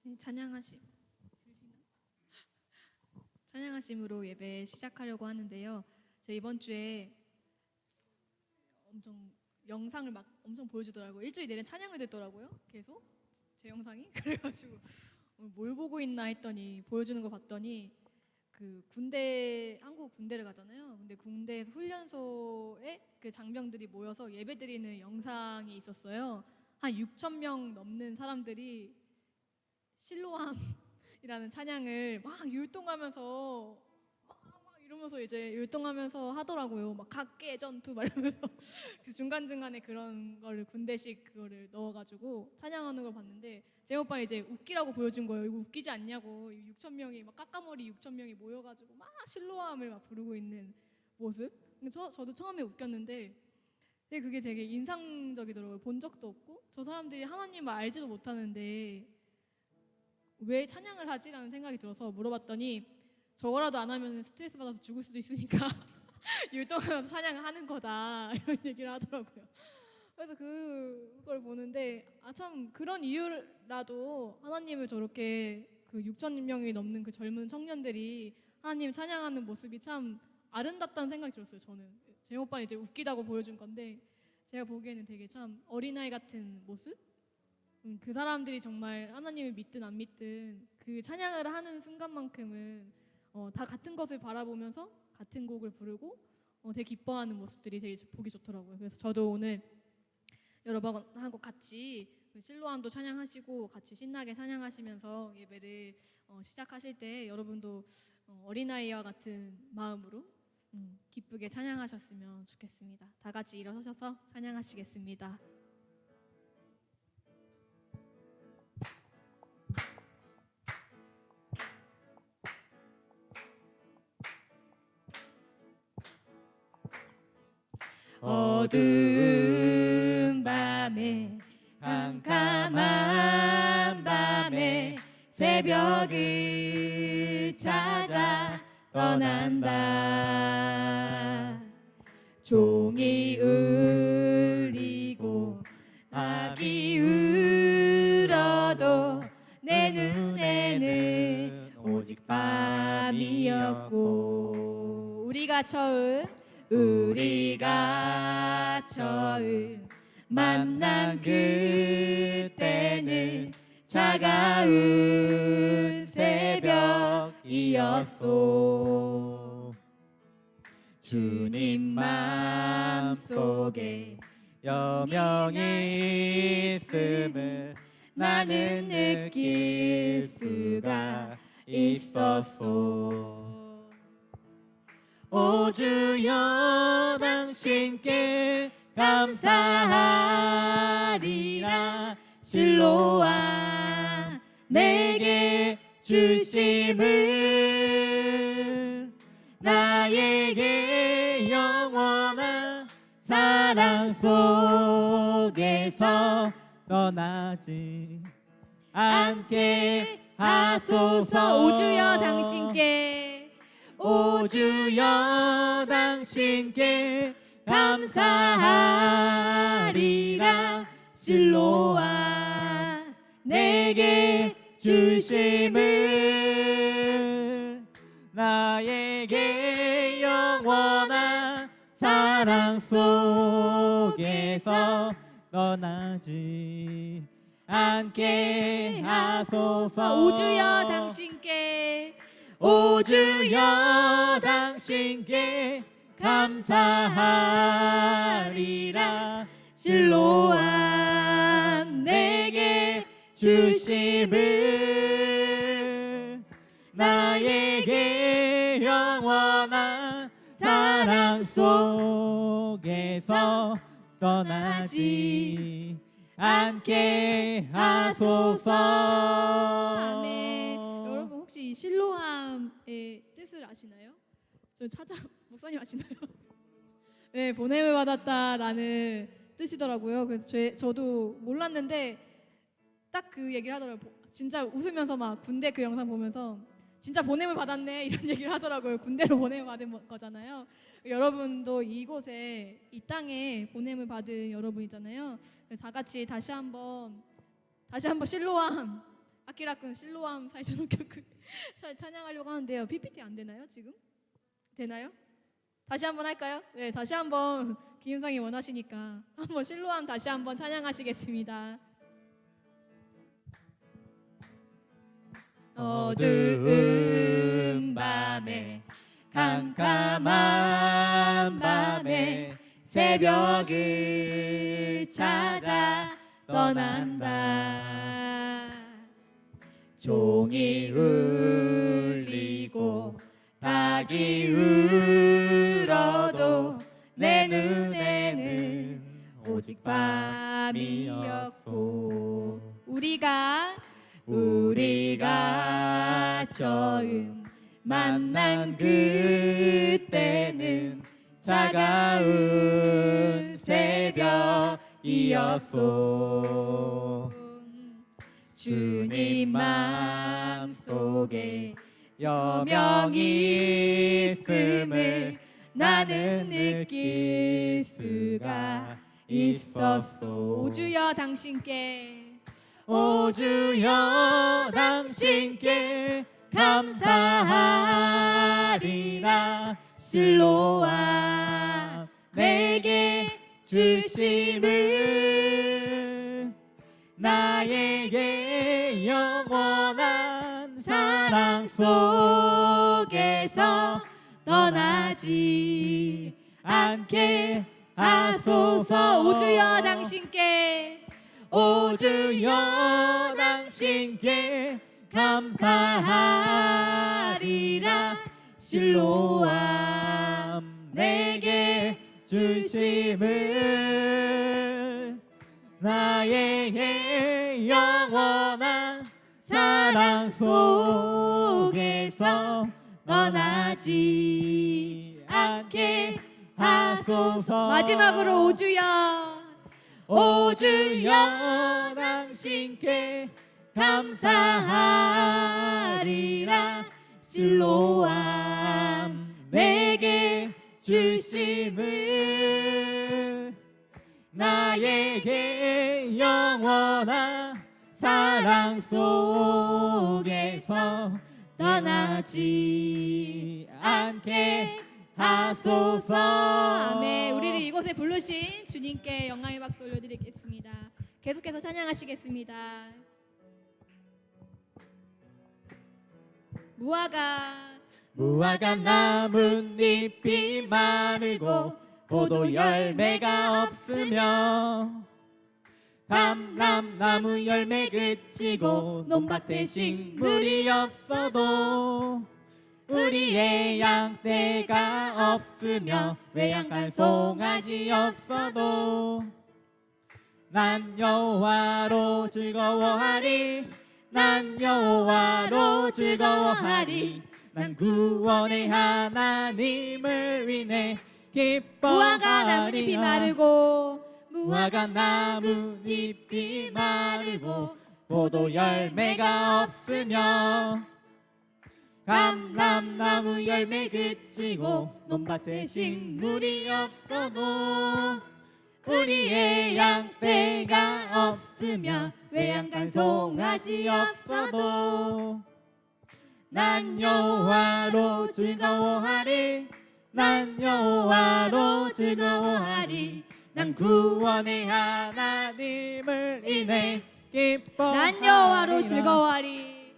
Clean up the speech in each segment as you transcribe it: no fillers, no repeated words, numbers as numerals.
네, 찬양하심으로 예배 시작하려고 하는데요. 제가 이번 주에 영상을 막 엄청 보여주더라고요. 일주일 내내 찬양을 듣더라고요. 계속 제 영상이 그래가지고 뭘 보고 있나 했더니 보여주는 거 봤더니 한국 군대를 가잖아요. 근데 군대에서 훈련소에 그 장병들이 모여서 예배드리는 영상이 있었어요. 한 6천 명 넘는 사람들이 실로암이라는 찬양을 막 율동하면서 막 이러면서 이제 율동하면서 하더라고요. 막 각계 전투 막 이러면서 그 중간중간에 그런 거를 군대식 그거를 넣어가지고 찬양하는 걸 봤는데 제 오빠 이제 웃기라고 보여준 거예요. 이거 웃기지 않냐고. 6천 명이 막 까까머리 6천 명이 모여가지고 막 실로암을 막 부르고 있는 모습. 근데 저도 처음에 웃겼는데 그게 되게 인상적이더라고요. 본 적도 없고 저 사람들이 하나님을 알지도 못하는데 왜 찬양을 하지라는 생각이 들어서 물어봤더니 저거라도 안 하면 스트레스 받아서 죽을 수도 있으니까 율동하면서 찬양을 하는 거다 이런 얘기를 하더라고요. 그래서 그걸 보는데 참 그런 이유라도 하나님을 저렇게 6천 명이 넘는 그 젊은 청년들이 하나님 찬양하는 모습이 참 아름답다는 생각이 들었어요. 저는 제 오빠는 이제 웃기다고 보여준 건데 제가 보기에는 되게 참 어린아이 같은 모습. 그 사람들이 정말 하나님을 믿든 안 믿든 그 찬양을 하는 순간만큼은 다 같은 것을 바라보면서 같은 곡을 부르고 되게 기뻐하는 모습들이 되게 보기 좋더라고요. 그래서 저도 오늘 여러분하고 같이 실로암도 찬양하시고 같이 신나게 찬양하시면서 예배를 시작하실 때 여러분도 어린아이와 같은 마음으로 기쁘게 찬양하셨으면 좋겠습니다. 다 같이 일어서셔서 찬양하시겠습니다. 어두운 밤에 캄캄한 밤에 새벽을 찾아 떠난다. 종이 울리고 아기 울어도 내 눈에는 오직 밤이었고 우리가 처음 만난 그때는 차가운 새벽이었소. 주님 맘속에 여명이 있음을 나는 느낄 수가 있었소. 오 주여 당신께 감사하리라. 실로암 내게 주심을 나에게 영원한 사랑 속에서 떠나지 않게 하소서. 오 주여 당신께 오 주여 당신께 감사하리라. 실로암 내게 주심을 나에게 영원한 사랑 속에서 떠나지 않게 하소서. 오 주여 당신께 오 주여 당신께 감사하리라. 실로암 내게 주심을 나에게 영원한 사랑 속에서 떠나지 않게 하소서. 아멘. 여러분 혹시 이 실로암의 뜻을 아시나요? 목사님 아시나요? 네, 보냄을 받았다라는 뜻이더라고요. 그래서 저도 몰랐는데 딱 그 얘기를 하더라고요. 진짜 웃으면서 막 군대 그 영상 보면서 진짜 보냄을 받았네 이런 얘기를 하더라고요. 군대로 보냄을 받은 거잖아요. 여러분도 이곳에 이 땅에 보냄을 받은 여러분이잖아요. 그래서 다 같이 다시 한번 실로암 아키라군 실로암 사회초등교회 찬양하려고 하는데요. PPT 안 되나요 지금? 되나요? 다시 한번 할까요? 네, 다시 한번 기윤상이 원하시니까 한번 실로암 다시 한번 찬양하시겠습니다. 어두운 밤에 캄캄한 밤에 새벽을 찾아 떠난다. 종이 울리고 닭이 울어도 내 눈에는 오직 밤이었고 우리가 처음 만난 그때는 차가운 새벽이었소. 주님 마음속에 여명이 있음을 나는 느낄 수가 있었소. 오 주여 당신께 오 주여 당신께 감사하리라. 실로암 내게 주심을 나에게 영원한 사랑 속에서 떠나지 않게 하소서. 오 주여 당신께 오 주여 당신께 감사하리라. 실로암 내게 주심을 나에게 영원한 사랑 속에서 떠나지 않게 하소서. 마지막으로 오 주여 오 주여 당신께 감사하리라. 실로암 내게 주심을 나에게 영원한 사랑 속에서 떠나지 않게 하소서. 아멘. 우리를 이곳에 부르신 주님께 영광의 박수 올려드리겠습니다. 계속해서 찬양하시겠습니다. 무화과 나뭇잎이 마르고 포도 열매가 없으며 감람나무 열매 그치고 논밭에 식물이 없어도 우리의 양떼가 없으며 외양간 송아지 없어도 난 여호와로 즐거워하리. 난 여호와로 즐거워하리. 난 구원의 하나님을 위해 기뻐하리라. 무화과 나뭇잎이 마르고 무화과 나뭇잎이 마르고 포도 열매가 없으며 감람나무 열매 그치고 논밭에 식물이 없어도 우리의 양떼가 없으며 외양간 송아지 없어도 난 여호와로 즐거워하리. 난 여호와로 즐거워하리. 난 구원의 하나님을 인해 기뻐하리라. 난 여호와로 즐거워하리.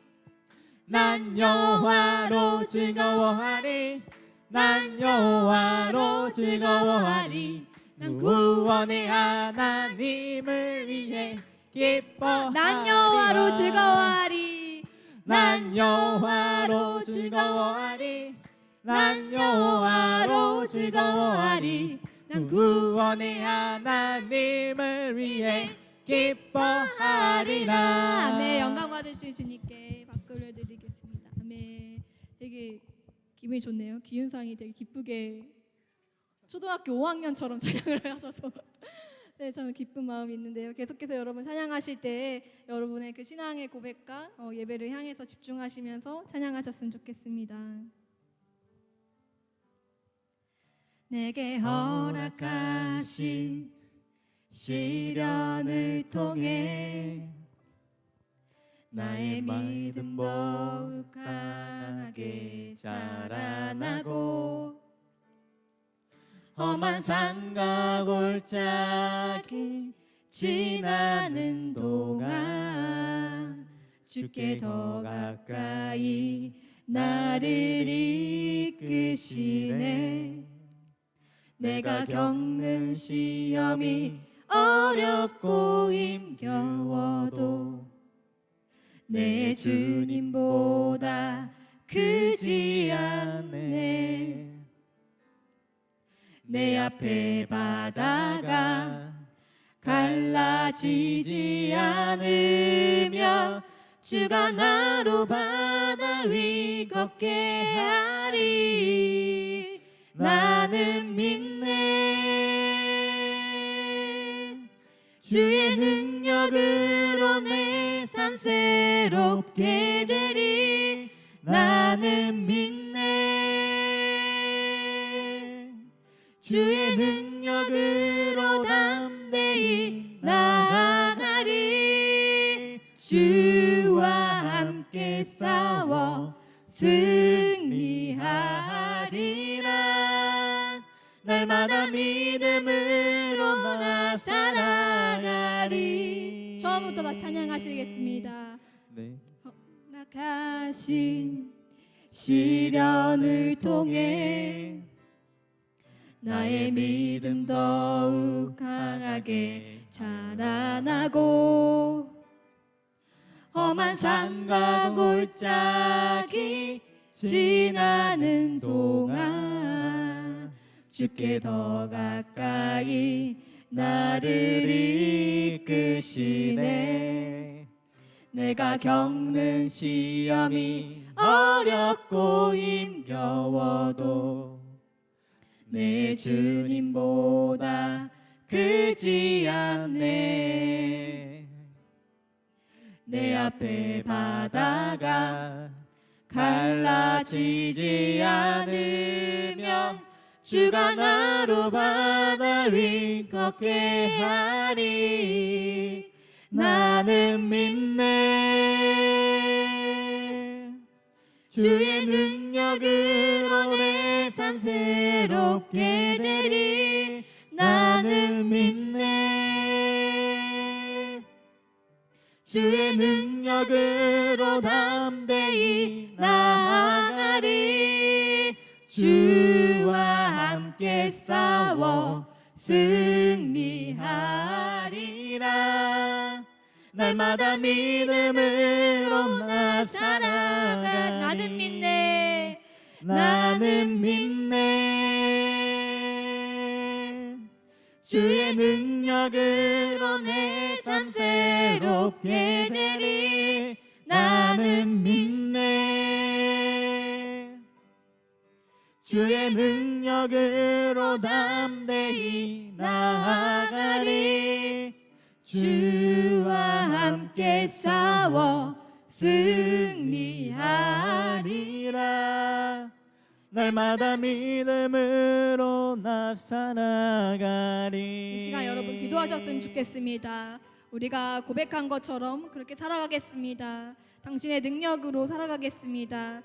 난 여호와로 즐거워하리. 난 여호와로 즐거워하리. 난 구원의 하나님을 위해 기뻐하리라. 난 여호와로 즐거워하리. 난 여호와로 즐거워하리. 난 여호와로 즐거워하리. 난 구원의 하나님을 위해 기뻐하리라. 아멘. 영광 받으실 주님께 박수 올려드리겠습니다. 아멘. 되게 기분이 좋네요. 기윤상이 되게 기쁘게 초등학교 5학년처럼 찬양을 하셔서 네, 저는 기쁜 마음이 있는데요. 계속해서 여러분 찬양하실 때 여러분의 그 신앙의 고백과 예배를 향해서 집중하시면서 찬양하셨으면 좋겠습니다. 내게 허락하신 시련을 통해 나의 믿음 더욱 강하게 자라나고 험한 산과 골짜기 지나는 동안 주께 더 가까이 나를 이끄시네. 내가 겪는 시험이 어렵고 힘겨워도 내 주님보다 크지 않네. 내 앞에 바다가 갈라지지 않으며 주가 나로 바다 위 걷게 하리. 나는 믿네. 주의 능력으로 내 삶 새롭게 되리. 나는 믿네. 주의 능력으로 담대히 나아가리. 주와 함께 싸워 승리하리라. 날마다 믿음으로 나 살아가리. 처음부터 다 찬양하시겠습니다. 네. 나가신 시련을 통해 나의 믿음 더욱 강하게 자라나고 험한 산과 골짜기 지나는 동안 주께 더 가까이 나를 이끄시네. 내가 겪는 시험이 어렵고 힘겨워도 내 주님보다 크지 않네. 내 앞에 바다가 갈라지지 않으면 주가 나로 바다 위 걷게 하리. 나는 믿네. 주의 능력으로 내 삶 새롭게 되리. 나는 믿네. 주의 능력으로 담대히 나아가리. 주와 함께 싸워 승리하리라. 날마다 믿음으로 나 살아가. 나는 믿네. 나는 믿네. 주의 능력으로 내 삶 새롭게 되리. 나는 믿네. 주의 능력으로 담대히 나아가리. 주와 함께 싸워 승리하리라. 날마다 믿음으로 나 살아가리. 이 시간 여러분 기도하셨으면 좋겠습니다. 우리가 고백한 것처럼 그렇게 살아가겠습니다. 당신의 능력으로 살아가겠습니다.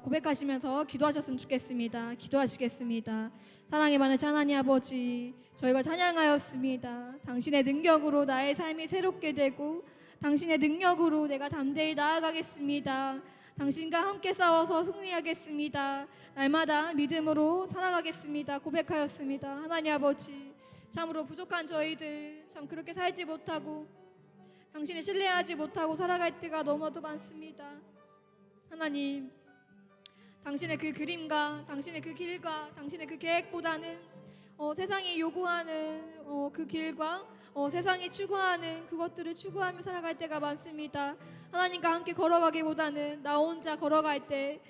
고백하시면서 기도하셨으면 좋겠습니다. 기도하시겠습니다. 사랑이 많으신 하나님 아버지, 저희가 찬양하였습니다. 당신의 능력으로 나의 삶이 새롭게 되고 당신의 능력으로 내가 담대히 나아가겠습니다. 당신과 함께 싸워서 승리하겠습니다. 날마다 믿음으로 살아가겠습니다. 고백하였습니다. 하나님 아버지, 참으로 부족한 저희들 참 그렇게 살지 못하고 당신을 신뢰하지 못하고 살아갈 때가 너무도 많습니다. 하나님, 당신의 그 그림과 당신의 그 길과 당신의 그 계획보다는 세상이 요구하는 그 길과 세상이 추구하는 그것들을 추구하며 살아갈 때가 많습니다. 하나님과 함께 걸어가기보다는 나 혼자 걸어갈 때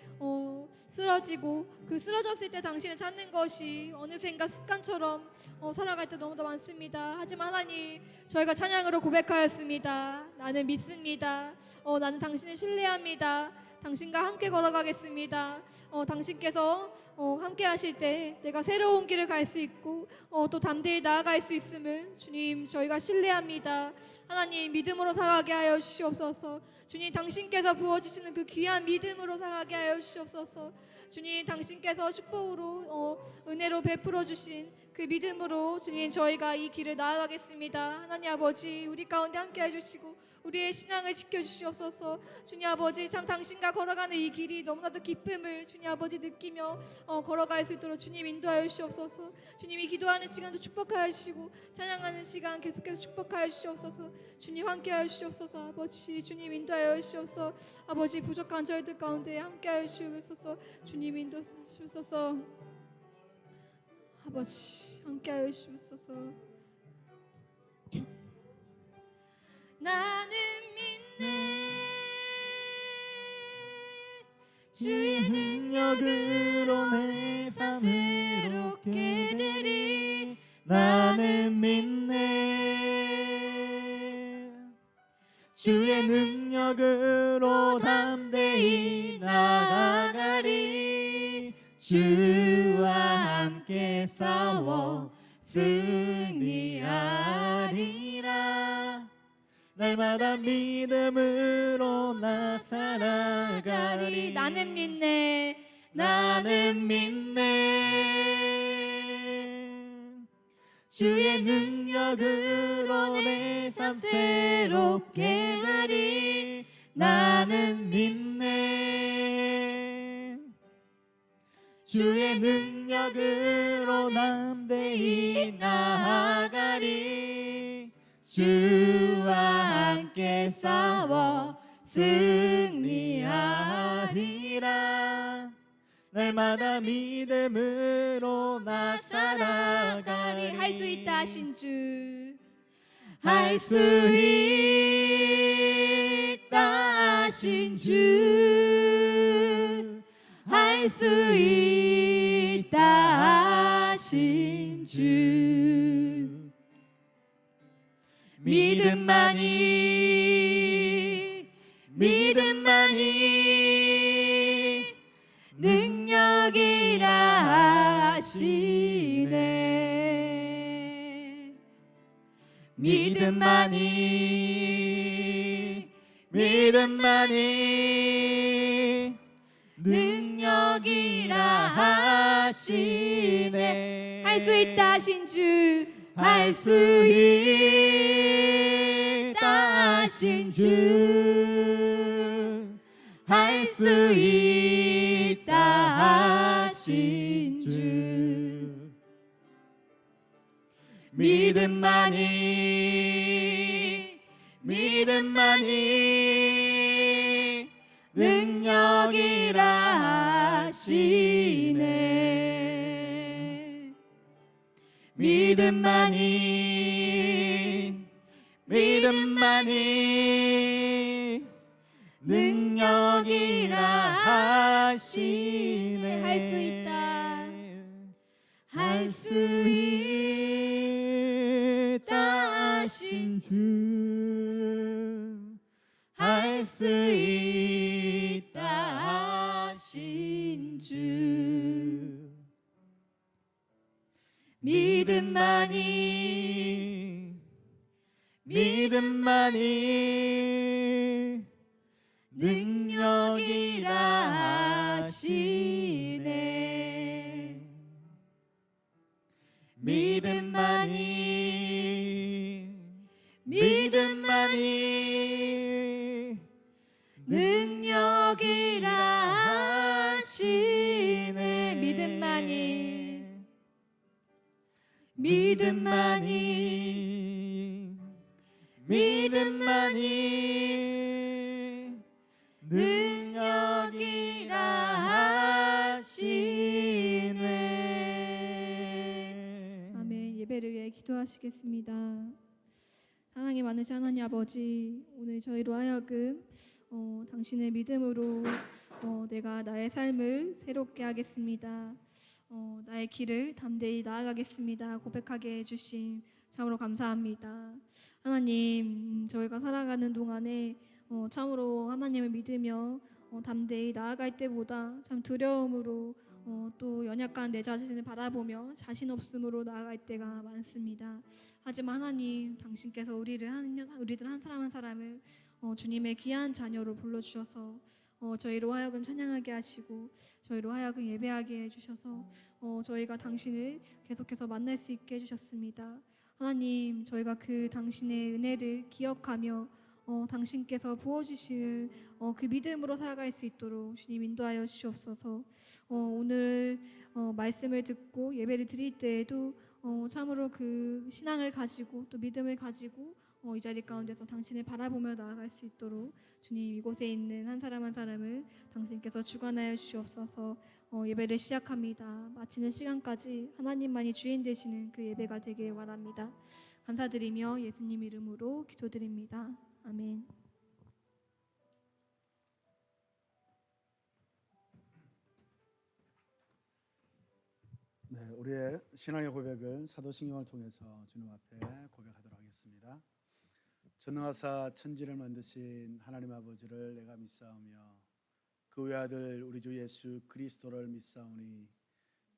쓰러지고 그 쓰러졌을 때 당신을 찾는 것이 어느샌가 습관처럼 살아갈 때 너무도 많습니다. 하지만 하나님, 저희가 찬양으로 고백하였습니다. 나는 믿습니다. 나는 당신을 신뢰합니다. 당신과 함께 걸어가겠습니다. 당신께서 함께 하실 때 내가 새로운 길을 갈 수 있고 또 담대히 나아갈 수 있음을 주님 저희가 신뢰합니다. 하나님 믿음으로 살아가게 하여 주시옵소서. 주님 당신께서 부어주시는 그 귀한 믿음으로 살아가게 하여 주시옵소서. 주님 당신께서 축복으로 은혜로 베풀어 주신 그 믿음으로 주님 저희가 이 길을 나아가겠습니다. 하나님 아버지 우리 가운데 함께 해주시고 우리의 신앙을 지켜주시옵소서. 주님 아버지 참 당신과 걸어가는 이 길이 너무나도 기쁨을 주님 아버지 느끼며 걸어갈 수 있도록 주님 인도하여 주시옵소서. 주님이 기도하는 시간도 축복하여 주시고 찬양하는 시간 계속해서 축복하여 주시옵소서. 주님 함께하여 주시옵소서. 아버지 주님 인도하여 주시옵소서. 아버지 부족한 저희들 가운데 함께하여 주시옵소서. 주님 인도하여 주시옵소서. 아버지 함께하여 주시옵소서. 나는 믿네 주의 능력으로 내 삶 새롭게 되리. 나는 믿네 주의 능력으로 담대히 나아가리. 주와 함께 싸워 승리하리라. 날마다 믿음으로 나 살아가리. 나는 믿네 나는 믿네 주의 능력으로 내 삶 새롭게 하리. 나는 믿네 주의 능력으로 담대히 나아가리. 주와 함께 싸워 승리하리라. 날마다 믿음으로 나 살아가리. 할 수 있다 하신 주 할 수 있다 하신 주. 할 수 있다 하신 주. 믿음만이 능력이라 하시네. 믿음만이 능력이라 하시네. 할 수 있다 하신 주 할 수 있다 하신 주. 할 수 있다 하신 주. 믿음만이 능력이라 하시네. 믿음만이 능력이라 하시네. 할 수 있다 할 수 있다 하신 주. 할 수 있다 하신 주. 믿음만이 능력이라 하시네. 믿음만이 능력이라 하시네. 믿음만이 능력이라 하시네. 아멘. 예배를 위해 기도하시겠습니다. 사랑이 많으신 하나님 아버지, 오늘 저희로 하여금 당신의 믿음으로 내가 나의 삶을 새롭게 하겠습니다. 나의 길을 담대히 나아가겠습니다. 고백하게 해주신 참으로 감사합니다. 하나님, 저희가 살아가는 동안에 참으로 하나님을 믿으며 담대히 나아갈 때보다 참 두려움으로 또 연약한 내 자신을 바라보며 자신 없음으로 나아갈 때가 많습니다. 하지만 하나님, 당신께서 우리들 한 사람 한 사람을 주님의 귀한 자녀로 불러주셔서 저희로 하여금 찬양하게 하시고 저희로 하여금 예배하게 해주셔서 저희가 당신을 계속해서 만날 수 있게 해주셨습니다. 하나님, 저희가 그 당신의 은혜를 기억하며 당신께서 부어주시는 그 믿음으로 살아갈 수 있도록 주님 인도하여 주시옵소서. 오늘 말씀을 듣고 예배를 드릴 때에도 참으로 그 신앙을 가지고 또 믿음을 가지고 이 자리 가운데서 당신을 바라보며 나아갈 수 있도록 주님, 이곳에 있는 한 사람 한 사람을 당신께서 주관하여 주시옵소서. 예배를 시작합니다. 마치는 시간까지 하나님만이 주인 되시는 그 예배가 되길 바랍니다. 감사드리며 예수님 이름으로 기도드립니다. 아멘. 네, 우리의 신앙의 고백을 사도신경을 통해서 주님 앞에 고백하도록 하겠습니다. 전능하사 천지를 만드신 하나님 아버지를 내가 믿사오며 그 외아들 우리 주 예수 그리스도를 믿사오니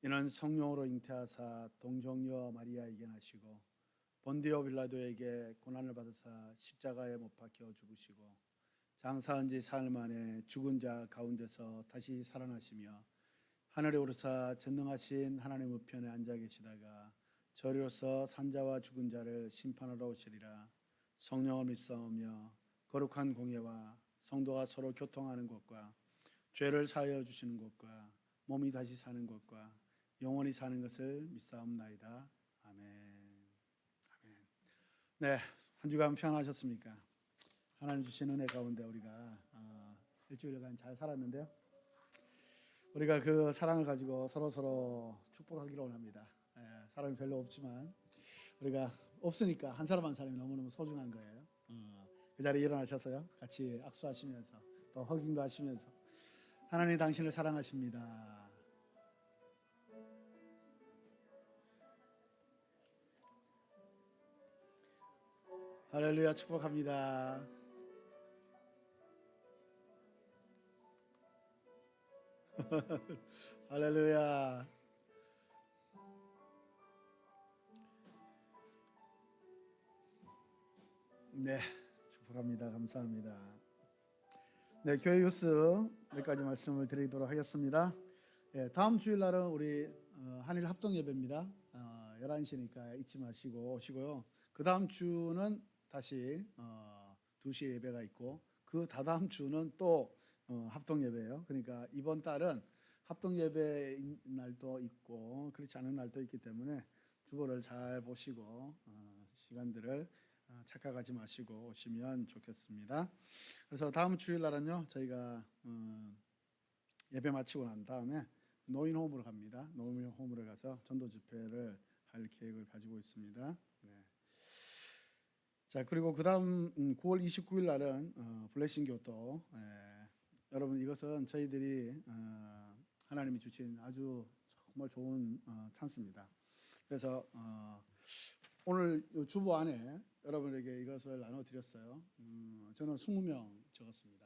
이는 성령으로 잉태하사 동정녀 마리아에게 나시고 본디오 빌라도에게 고난을 받으사 십자가에 못 박혀 죽으시고 장사한 지 사흘 만에 죽은 자 가운데서 다시 살아나시며 하늘에 오르사 전능하신 하나님 우편에 앉아 계시다가 저리로서 산자와 죽은 자를 심판하러 오시리라. 성령을 믿사오며 거룩한 공예와 성도가 서로 교통하는 것과 죄를 사하여 주시는 것과 몸이 다시 사는 것과 영원히 사는 것을 믿사옵나이다. 아멘. 아멘. 네, 한 주간 평안하셨습니까? 하나님 주신 은혜 가운데 우리가 일주일간 잘 살았는데요. 우리가 그 사랑을 가지고 서로 축복하기를 원합니다. 사람이 별로 없지만 우리가 없으니까 한 사람 한 사람이 너무너무 소중한 거예요. 그 자리에 일어나셔서요, 같이 악수하시면서 또 허깅도 하시면서 하나님 당신을 사랑하십니다. 할렐루야, 축복합니다. 할렐루야. 네, 축복합니다. 감사합니다. 네, 교회 뉴스 몇 가지 말씀을 드리도록 하겠습니다. 다음 주일날은 우리 한일 합동 예배입니다. 11시니까 잊지 마시고 오시고요. 그 다음 주는 다시 2시에 예배가 있고 그 다다음 주는 또 합동 예배예요. 그러니까 이번 달은 합동 예배 날도 있고 그렇지 않은 날도 있기 때문에 주보를 잘 보시고 시간들을 착각하지 마시고 오시면 좋겠습니다. 그래서 다음 주일날은요, 저희가 예배 마치고 난 다음에 노인홈으로 갑니다. 노인홈으로 가서 전도 집회를 할 계획을 가지고 있습니다. 네. 자, 그리고 그 다음 9월 29일 날은 블레싱 교도. 여러분, 이것은 저희들이 하나님이 주신 아주 정말 좋은 찬스입니다. 그래서 오늘 주보 안에 여러분에게 이것을 나눠드렸어요. 저는 20명 적었습니다.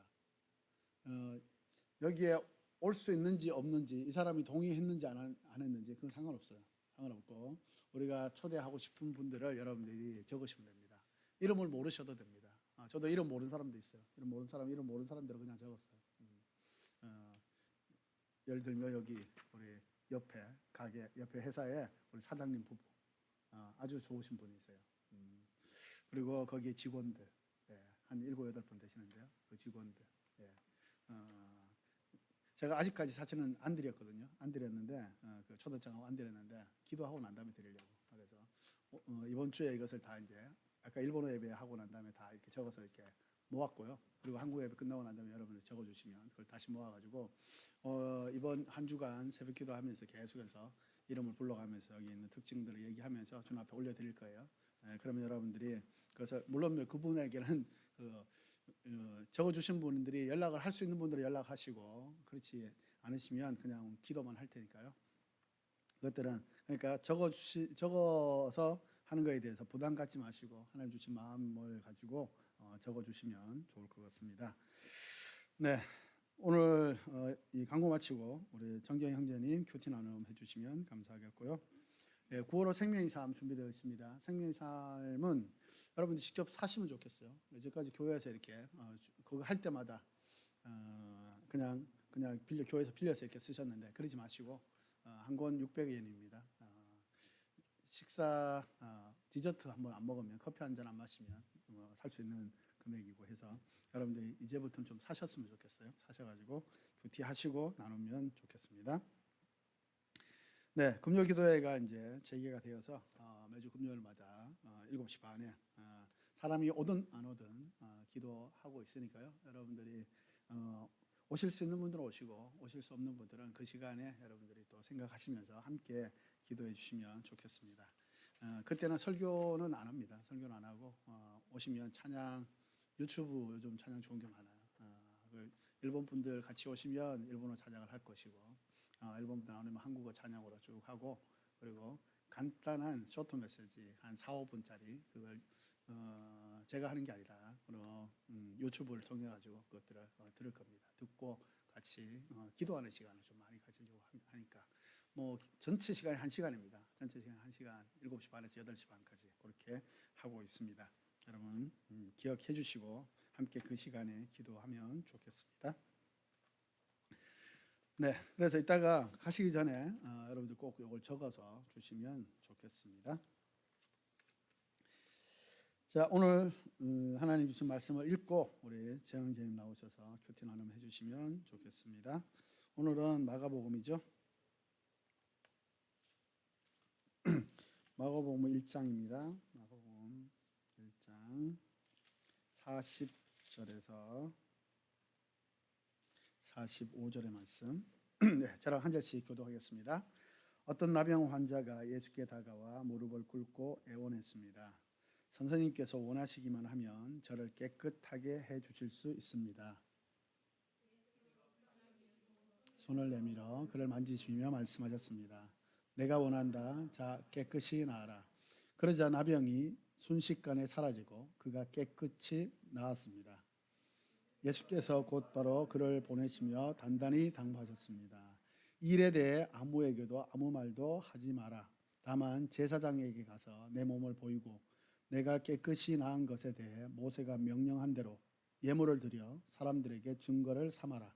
여기에 올 수 있는지 없는지, 이 사람이 동의했는지 안 했는지 그건 상관없어요. 상관없고 우리가 초대하고 싶은 분들을 여러분들이 적으시면 됩니다. 이름을 모르셔도 됩니다. 저도 이름 모르는 사람도 있어요. 이름 모르는 사람들을 그냥 적었어요. 예를 들면 여기 우리 옆에 가게, 옆에 회사에 우리 사장님 부부, 아주 좋으신 분이세요. 그리고 거기 직원들, 한 7, 8분 되시는데요. 그 직원들. 제가 아직까지 사진은 안 드렸거든요. 안 드렸는데 그 초대장하고 안 드렸는데 기도하고 난 다음에 드리려고. 그래서 이번 주에 이것을 다 이제 아까 일본어 예배 하고 난 다음에 다 이렇게 적어서 이렇게 모았고요. 그리고 한국 예배 끝나고 난 다음에 여러분들 적어주시면 그걸 다시 모아가지고 이번 한 주간 새벽 기도하면서 계속해서 이름을 불러가면서 여기 있는 특징들을 얘기하면서 주님 앞에 올려드릴 거예요. 그러면 여러분들이 그래서 물론 그분에게는 적어주신 분들이 연락을 할 수 있는 분들은 연락하시고 그렇지 않으시면 그냥 기도만 할 테니까요. 그것들은 그러니까 적어서 하는 거에 대해서 부담 갖지 마시고 하나님 주신 마음을 가지고 적어주시면 좋을 것 같습니다. 네, 오늘 이 광고 마치고 우리 정재영 형제님 큐티 나눔 해주시면 감사하겠고요. 9월호 생명의 삶 준비되어 있습니다. 생명의 삶은 여러분들 직접 사시면 좋겠어요. 이제까지 교회에서 이렇게 그거 할 때마다 그냥 교회에서 빌려서 이렇게 쓰셨는데 그러지 마시고 한 권 600엔입니다. 식사 디저트 한번 안 먹으면 커피 한 잔 안 마시면 살 수 있는 금액이고 해서 여러분들이 이제부터는 좀 사셨으면 좋겠어요. 사셔가지고 큐티 하시고 나누면 좋겠습니다. 네, 금요 기도회가 이제 재개가 되어서 매주 금요일마다 7시 반에 사람이 오든 안 오든 기도하고 있으니까요. 여러분들이 오실 수 있는 분들은 오시고 오실 수 없는 분들은 그 시간에 여러분들이 또 생각하시면서 함께 기도해 주시면 좋겠습니다. 그때는 설교는 안 합니다. 설교는 안 하고 오시면 찬양 유튜브 요즘 찬양 좋은 게 많아요. 일본 분들 같이 오시면 일본어 찬양을 할 것이고 일본 분들 나오면 한국어 찬양으로 쭉 하고 그리고 간단한 쇼트 메시지 한 4, 5분짜리 그걸 제가 하는 게 아니라 유튜브를 통해 가지고 그것들을 들을 겁니다. 듣고 같이 기도하는 시간을 좀 많이 가지려고 하니까 뭐 전체 시간이 1시간입니다. 전체 시간 1시간 7시 반에서 8시 반까지 그렇게 하고 있습니다. 여러분 기억해 주시고 함께 그 시간에 기도하면 좋겠습니다. 네, 그래서 이따가 가시기 전에 여러분들 꼭 이걸 적어서 주시면 좋겠습니다. 자, 오늘 하나님 주신 말씀을 읽고 우리 재영재님 나오셔서 큐티 나눔 해주시면 좋겠습니다. 오늘은 마가복음이죠. 마가복음 1장입니다. 마가복음 1장 40절에서 45절의 말씀. 네, 저랑 한 절씩 교도하겠습니다. 어떤 나병 환자가 예수께 다가와 무릎을 꿇고 애원했습니다. 선생님께서 원하시기만 하면 저를 깨끗하게 해 주실 수 있습니다. 손을 내밀어 그를 만지시며 말씀하셨습니다. 내가 원한다. 자, 깨끗이 나아라. 그러자 나병이 순식간에 사라지고 그가 깨끗이 나았습니다. 예수께서 곧바로 그를 보내시며 단단히 당부하셨습니다. 이 일에 대해 아무에게도 아무 말도 하지 마라. 다만 제사장에게 가서 내 몸을 보이고 내가 깨끗이 나은 것에 대해 모세가 명령한 대로 예물을 드려 사람들에게 증거를 삼아라.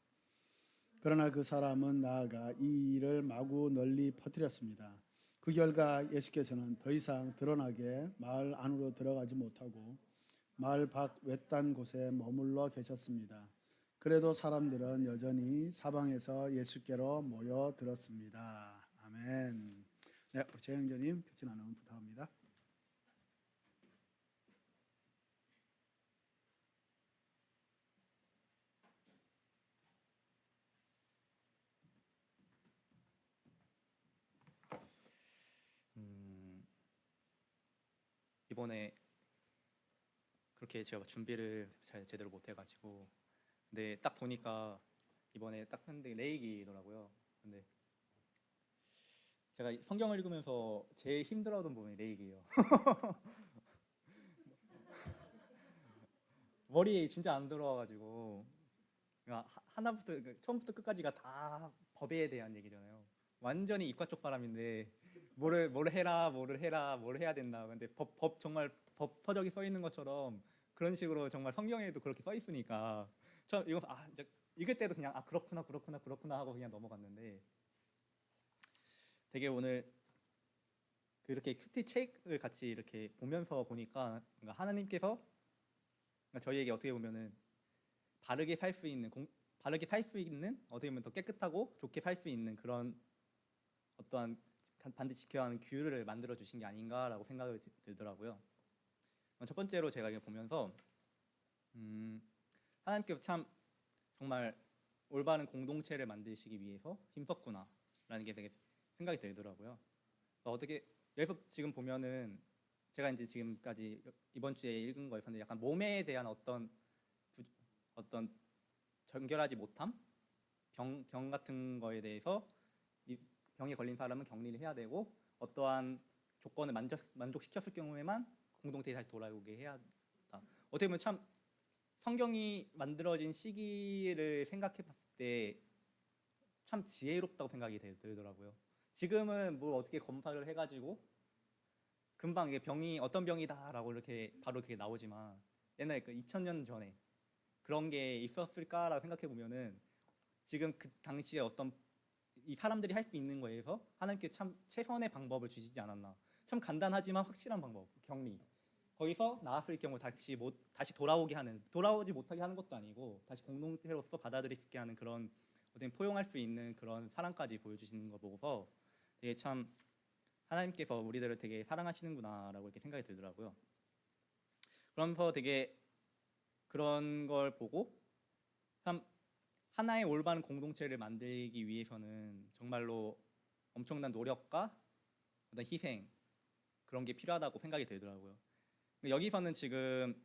그러나 그 사람은 나아가 이 일을 마구 널리 퍼뜨렸습니다. 그 결과 예수께서는 더 이상 드러나게 마을 안으로 들어가지 못하고 마을 밖 외딴 곳에 머물러 계셨습니다. 그래도 사람들은 여전히 사방에서 예수께로 모여들었습니다. 아멘. 네, 우리 재영재님 큐티 나눔 부탁합니다. 이번에 그렇게 제가 준비를 잘 제대로 못 해가지고 근데 딱 보니까 이번에 딱 했는데 레이기더라고요. 근데 제가 성경을 읽으면서 제일 힘들어하던 부분이 레이기예요. 머리에 진짜 안 들어와가지고 하나부터 처음부터 끝까지가 다 법에 대한 얘기잖아요. 완전히 이과 쪽 사람인데 뭐를 해라 뭘 해야 된다. 근데 법 정말 법 서적이 써 있는 것처럼 그런 식으로 정말 성경에도 그렇게 써 있으니까 저 이거 이제 읽을 때도 그냥 그렇구나 하고 그냥 넘어갔는데 되게 오늘 그렇게 큐티 책을 같이 이렇게 보면서 보니까 하나님께서 저희에게 어떻게 보면은 바르게 살 수 있는 어떻게 보면 더 깨끗하고 좋게 살 수 있는 그런 어떠한 반드시 지켜야 하는 규율을 만들어 주신 게 아닌가라고 생각이 들더라고요. 첫 번째로 제가 이거 보면서 하나님께서 참 정말 올바른 공동체를 만드시기 위해서 힘썼구나라는 게 되게 생각이 들더라고요. 어떻게 여기서 지금 보면은 제가 이제 지금까지 이번 주에 읽은 거에서는 약간 몸에 대한 어떤 정결하지 못함, 병 같은 거에 대해서 이 병에 걸린 사람은 격리를 해야 되고 어떠한 조건을 만족시켰을 경우에만 공동체에 다시 돌아오게 해야 한다. 어떻게 보면 참 성경이 만들어진 시기를 생각해 봤을 때 참 지혜롭다고 생각이 들더라고요. 지금은 뭘 어떻게 검사를 해가지고 금방 이게 병이 어떤 병이다라고 이렇게 바로 이렇게 나오지만 옛날에 그 2000년 전에 그런 게 있었을까라고 생각해 보면은 지금 그 당시에 어떤 이 사람들이 할 수 있는 거에서 하나님께 참 최선의 방법을 주시지 않았나. 참 간단하지만 확실한 방법, 격리. 거기서 나왔을 경우 다시 돌아오지 못하게 하는 것도 아니고 다시 공동체로서 받아들일 수 있게 하는 그런 어떤 포용할 수 있는 그런 사랑까지 보여주시는 거 보고서 되게 참 하나님께서 우리들을 되게 사랑하시는구나라고 이렇게 생각이 들더라고요. 그러면서 되게 그런 걸 보고 참 하나의 올바른 공동체를 만들기 위해서는 정말로 엄청난 노력과 어떤 희생 그런 게 필요하다고 생각이 들더라고요. 여기서는 지금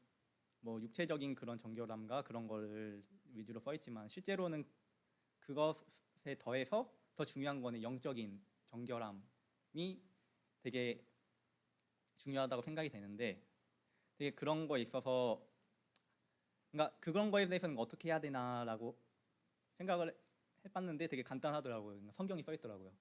뭐 육체적인 그런 정결함과 그런 거를 위주로 써 있지만 실제로는 그것에 더해서 더 중요한 거는 영적인 정결함이 되게 중요하다고 생각이 되는데 되게 그런 거에 있어서 그러니까 그런 거에 대해서는 어떻게 해야 되나라고 생각을 해봤는데 되게 간단하더라고요. 그러니까 성경이 써 있더라고요.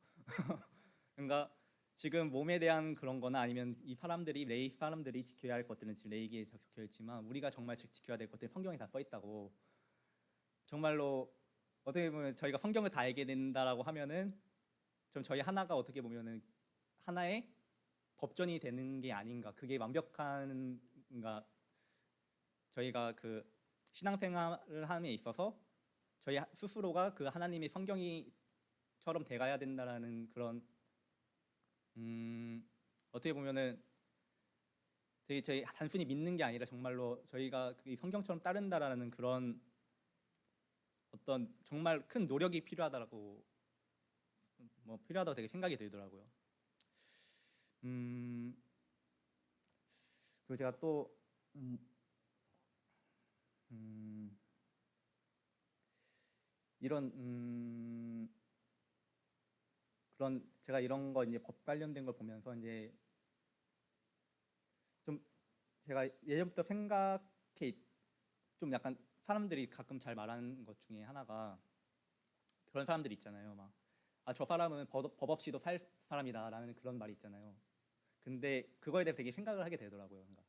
그러니까 지금 몸에 대한 그런 거나 아니면 이 사람들이 레이 사람들이 지켜야 할 것들은 지금 레이기에 적혀 있지만 우리가 정말 지켜야 될 것들은 성경에 다 써 있다고. 정말로 어떻게 보면 저희가 성경을 다 알게 된다라고 하면은 좀 저희 하나가 어떻게 보면은 하나의 법전이 되는 게 아닌가. 그게 완벽한 그러니까 저희가 그 신앙생활을 함에 있어서 저희 스스로가 그 하나님의 성경이처럼 돼가야 된다라는 그런 어떻게 보면은 되게 저희 단순히 믿는 게 아니라 정말로 저희가 그 성경처럼 따른다라는 그런 어떤 정말 큰 노력이 필요하다고 되게 생각이 들더라고요. 그리고 제가 또 이런 그런 제가 이런 거 이제 법 관련된 걸 보면서 이제 좀 제가 예전부터 생각해 좀 약간 사람들이 가끔 잘 말하는 것 중에 하나가 그런 사람들이 있잖아요. 막 저 사람은 법 없이도 살 사람이다라는 그런 말이 있잖아요. 근데 그거에 대해 되게 생각을 하게 되더라고요. 그러니까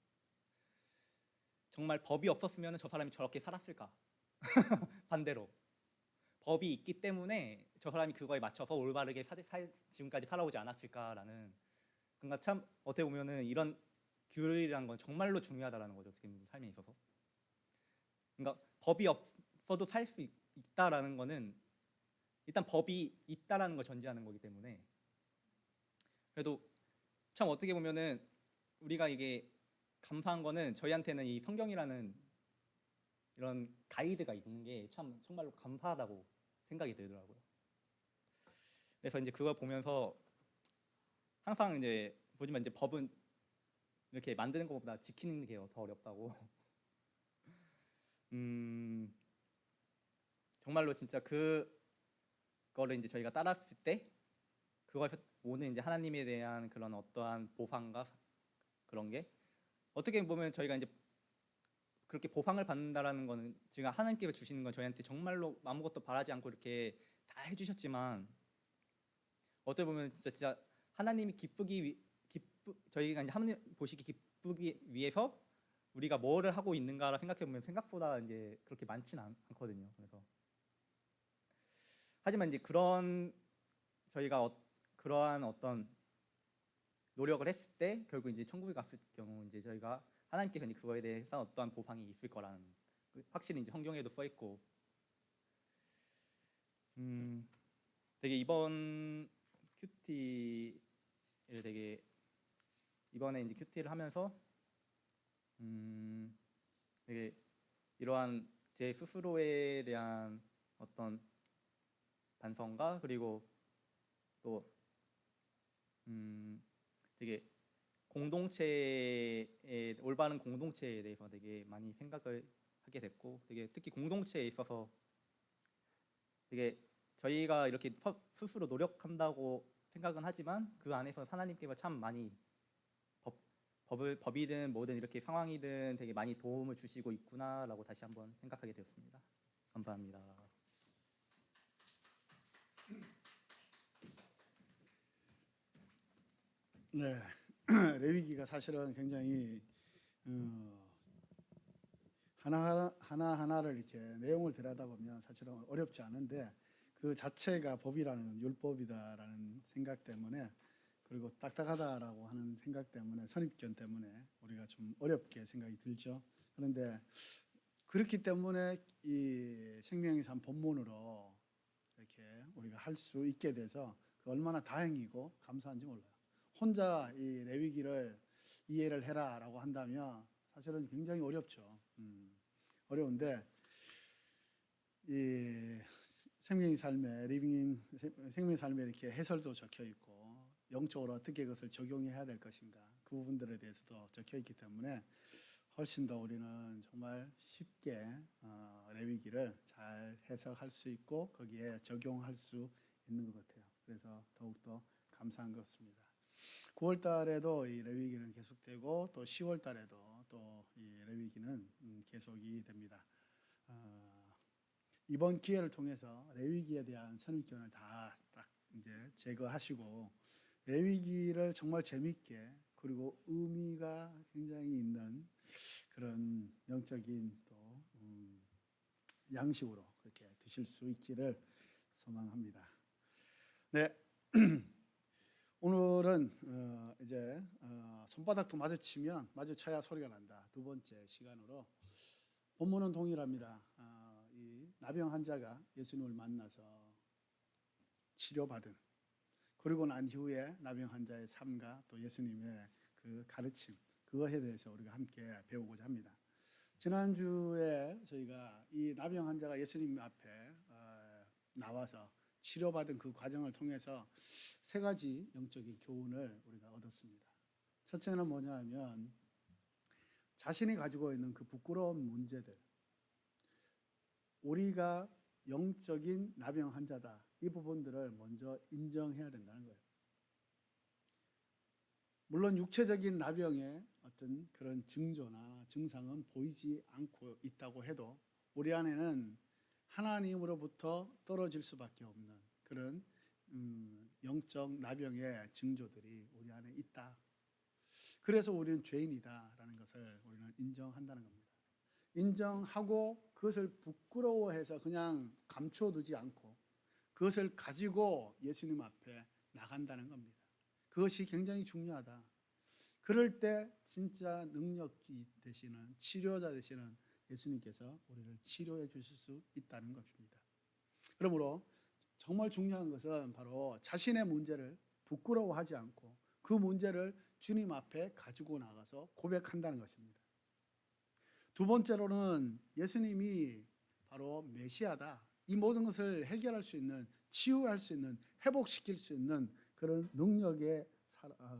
정말 법이 없었으면 저 사람이 저렇게 살았을까? 반대로 법이 있기 때문에 저 사람이 그거에 맞춰서 올바르게 지금까지 살아오지 않았을까라는 그러니까 참 어떻게 보면은 이런 규율이라는 건 정말로 중요하다라는 거죠. 지금 삶에 있어서. 그러니까 법이 없어도 살 수 있다라는 거는 일단 법이 있다라는 걸 전제하는 거기 때문에 그래도 참 어떻게 보면은 우리가 이게 감사한 거는 저희한테는 이 성경이라는 이런 가이드가 있는 게 참 정말로 감사하다고 생각이 들더라고요. 그래서 이제 그걸 보면서 항상 이제 보지만 이제 법은 이렇게 만드는 것보다 지키는 게 더 어렵다고. 정말로 진짜 그거를 이제 저희가 따랐을 때 그것에서 오는 이제 하나님에 대한 그런 어떠한 보상과 그런 게 어떻게 보면 저희가 이제 그렇게 보상을 받는다라는 거는 지금 하나님께서 주시는 건 저희한테 정말로 아무것도 바라지 않고 이렇게 다 해주셨지만 어떻게 보면 진짜 하나님이 저희가 이제 하나님 보시기 기쁘기 위해서 우리가 뭐를 하고 있는가라 생각해 보면 생각보다 이제 그렇게 많지는 않거든요. 그래서 하지만 이제 저희가 그러한 어떤 노력을 했을 때 결국 이제 천국에 갔을 경우 이제 저희가 하나님께서 이제 그거에 대해서 어떠한 보상이 있을 거라는 확실히 이제 성경에도 써 있고 되게 이번 큐티를 되게 이번에 이제 큐티를 하면서 되게 이러한 제 스스로에 대한 어떤 반성과 그리고 또 되게 올바른 공동체에 대해서 되게 많이 생각을 하게 됐고 되게 특히 공동체에 있어서 되게 저희가 이렇게 스스로 노력한다고 생각은 하지만 그 안에서 하나님께서 참 많이 법이든 뭐든 이렇게 상황이든 되게 많이 도움을 주시고 있구나라고 다시 한번 생각하게 되었습니다. 감사합니다. 네, 레위기가 사실은 굉장히 하나하나를 이렇게 내용을 들여다보면 사실은 어렵지 않은데 그 자체가 법이라는 율법이다라는 생각 때문에 그리고 딱딱하다라고 하는 생각 때문에 선입견 때문에 우리가 좀 어렵게 생각이 들죠. 그런데 그렇기 때문에 이 생명의 삶 본문으로 이렇게 우리가 할 수 있게 돼서 그 얼마나 다행이고 감사한지 몰라요. 혼자 이 레위기를 이해를 해라라고 한다면 사실은 굉장히 어렵죠. 어려운데 이 생명의 삶에 생명의 삶에 이렇게 해설도 적혀 있고 영적으로 어떻게 그것을 적용해야 될 것인가 그 부분들에 대해서도 적혀 있기 때문에 훨씬 더 우리는 정말 쉽게 레위기를 잘 해석할 수 있고 거기에 적용할 수 있는 것 같아요. 그래서 더욱더 감사한 것 같습니다. 9월 달에도 이 레위기는 계속되고 또 10월 달에도 또 이 레위기는 계속이 됩니다. 이번 기회를 통해서 레위기에 대한 선입견을 다 딱 이제 제거하시고 레위기를 정말 재밌게 그리고 의미가 굉장히 있는 그런 영적인 또 양식으로 그렇게 드실 수 있기를 소망합니다. 네. 오늘은 이제 손바닥도 마주쳐야 소리가 난다. 두 번째 시간으로 본문은 동일합니다. 이 나병 환자가 예수님을 만나서 치료받은 그리고 난 이후에 나병 환자의 삶과 또 예수님의 그 가르침 그것에 대해서 우리가 함께 배우고자 합니다. 지난주에 저희가 이 나병 환자가 예수님 앞에 나와서 치료받은 그 과정을 통해서 세 가지 영적인 교훈을 우리가 얻었습니다. 첫째는 뭐냐 하면 자신이 가지고 있는 그 부끄러운 문제들 우리가 영적인 나병 환자다 이 부분들을 먼저 인정해야 된다는 거예요. 물론 육체적인 나병의 어떤 그런 징조나 증상은 보이지 않고 있다고 해도 우리 안에는 하나님으로부터 떨어질 수밖에 없는 그런 영적 나병의 징조들이 우리 안에 있다. 그래서 우리는 죄인이다라는 것을 우리는 인정한다는 겁니다. 인정하고 그것을 부끄러워해서 그냥 감춰두지 않고 그것을 가지고 예수님 앞에 나간다는 겁니다. 그것이 굉장히 중요하다. 그럴 때 진짜 능력이 되시는 치료자 되시는 예수님께서 우리를 치료해 주실 수 있다는 것입니다. 그러므로 정말 중요한 것은 바로 자신의 문제를 부끄러워하지 않고 그 문제를 주님 앞에 가지고 나가서 고백한다는 것입니다. 두 번째로는 예수님이 바로 메시아다. 이 모든 것을 해결할 수 있는, 치유할 수 있는, 회복시킬 수 있는 그런 능력의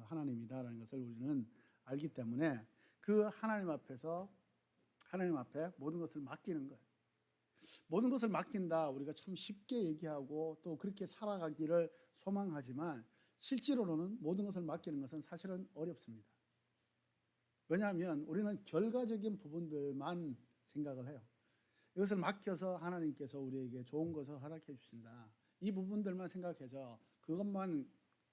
하나님이다라는 것을 우리는 알기 때문에 그 하나님 앞에서 하나님 앞에 모든 것을 맡기는 거예요. 모든 것을 맡긴다 우리가 참 쉽게 얘기하고 또 그렇게 살아가기를 소망하지만 실제로는 모든 것을 맡기는 것은 사실은 어렵습니다. 왜냐하면 우리는 결과적인 부분들만 생각을 해요. 이것을 맡겨서 하나님께서 우리에게 좋은 것을 허락해 주신다. 이 부분들만 생각해서 그것만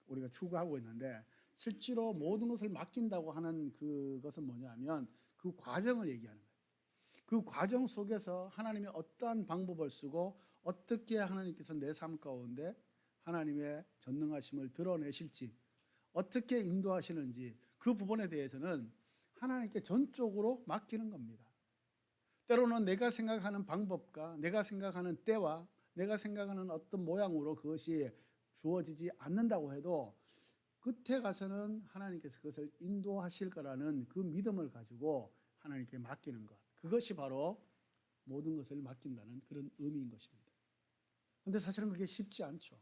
우리가 추구하고 있는데 실제로 모든 것을 맡긴다고 하는 그것은 뭐냐면 그 과정을 얘기하는 거예요. 그 과정 속에서 하나님이 어떠한 방법을 쓰고 어떻게 하나님께서 내 삶 가운데 하나님의 전능하심을 드러내실지 어떻게 인도하시는지 그 부분에 대해서는 하나님께 전적으로 맡기는 겁니다. 때로는 내가 생각하는 방법과 내가 생각하는 때와 내가 생각하는 어떤 모양으로 그것이 주어지지 않는다고 해도 끝에 가서는 하나님께서 그것을 인도하실 거라는 그 믿음을 가지고 하나님께 맡기는 것. 그것이 바로 모든 것을 맡긴다는 그런 의미인 것입니다. 그런데 사실은 그게 쉽지 않죠.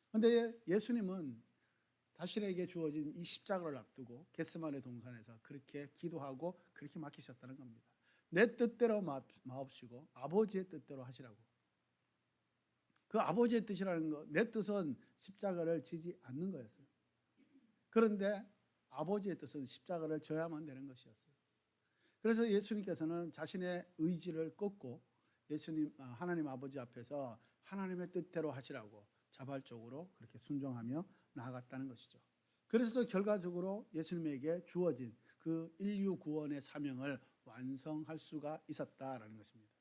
그런데 예수님은 자신에게 주어진 이 십자가를 앞두고 겟세마네 동산에서 그렇게 기도하고 그렇게 맡기셨다는 겁니다. 내 뜻대로 마옵시고 아버지의 뜻대로 하시라고. 그 아버지의 뜻이라는 것, 내 뜻은 십자가를 지지 않는 거였어요. 그런데 아버지의 뜻은 십자가를 져야만 되는 것이었어요. 그래서 예수님께서는 자신의 의지를 꺾고 하나님 아버지 앞에서 하나님의 뜻대로 하시라고 자발적으로 그렇게 순종하며 나아갔다는 것이죠. 그래서 결과적으로 예수님에게 주어진 그 인류 구원의 사명을 완성할 수가 있었다라는 것입니다.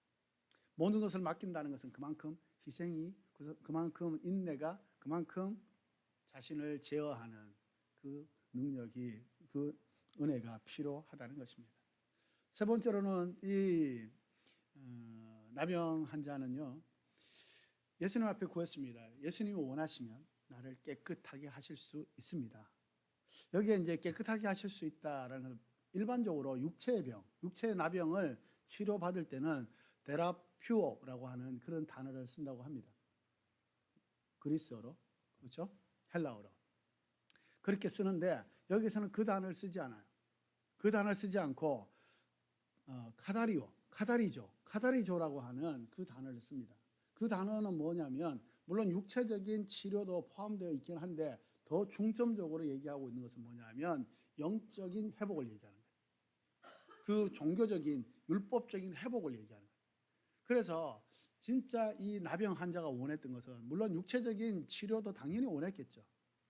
모든 것을 맡긴다는 것은 그만큼 희생이, 그만큼 인내가, 그만큼 자신을 제어하는 그 능력이, 그 은혜가 필요하다는 것입니다. 세 번째로는 이 나병 환자는요, 예수님 앞에 구했습니다. 예수님이 원하시면 나를 깨끗하게 하실 수 있습니다. 여기에 이제 깨끗하게 하실 수 있다라는 것은 일반적으로 육체의 병, 육체의 나병을 치료받을 때는 데라퓨오라고 하는 그런 단어를 쓴다고 합니다. 그리스어로, 그렇죠? 헬라어로. 그렇게 쓰는데 여기서는 그 단어를 쓰지 않아요. 그 단어를 쓰지 않고 카다리조라고 하는 그 단어를 씁니다. 그 단어는 뭐냐면 물론 육체적인 치료도 포함되어 있긴 한데 더 중점적으로 얘기하고 있는 것은 뭐냐면 영적인 회복을 얘기하는 거예요. 그 종교적인 율법적인 회복을 얘기하는 거예요. 그래서 진짜 이 나병 환자가 원했던 것은 물론 육체적인 치료도 당연히 원했겠죠.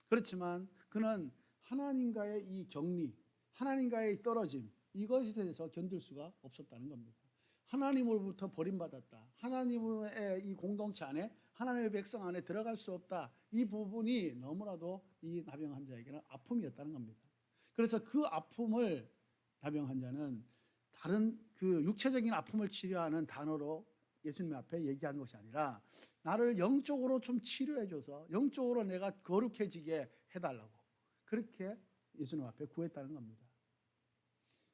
그렇지만 그는 하나님과의 이 격리, 하나님과의 떨어짐, 이것에 대해서 견딜 수가 없었다는 겁니다. 하나님으로부터 버림받았다. 하나님의 이 공동체 안에, 하나님의 백성 안에 들어갈 수 없다. 이 부분이 너무나도 이 나병 환자에게는 아픔이었다는 겁니다. 그래서 그 아픔을 나병 환자는 다른 그 육체적인 아픔을 치료하는 단어로 예수님 앞에 얘기한 것이 아니라 나를 영적으로 좀 치료해줘서 영적으로 내가 거룩해지게 해달라고 그렇게 예수님 앞에 구했다는 겁니다.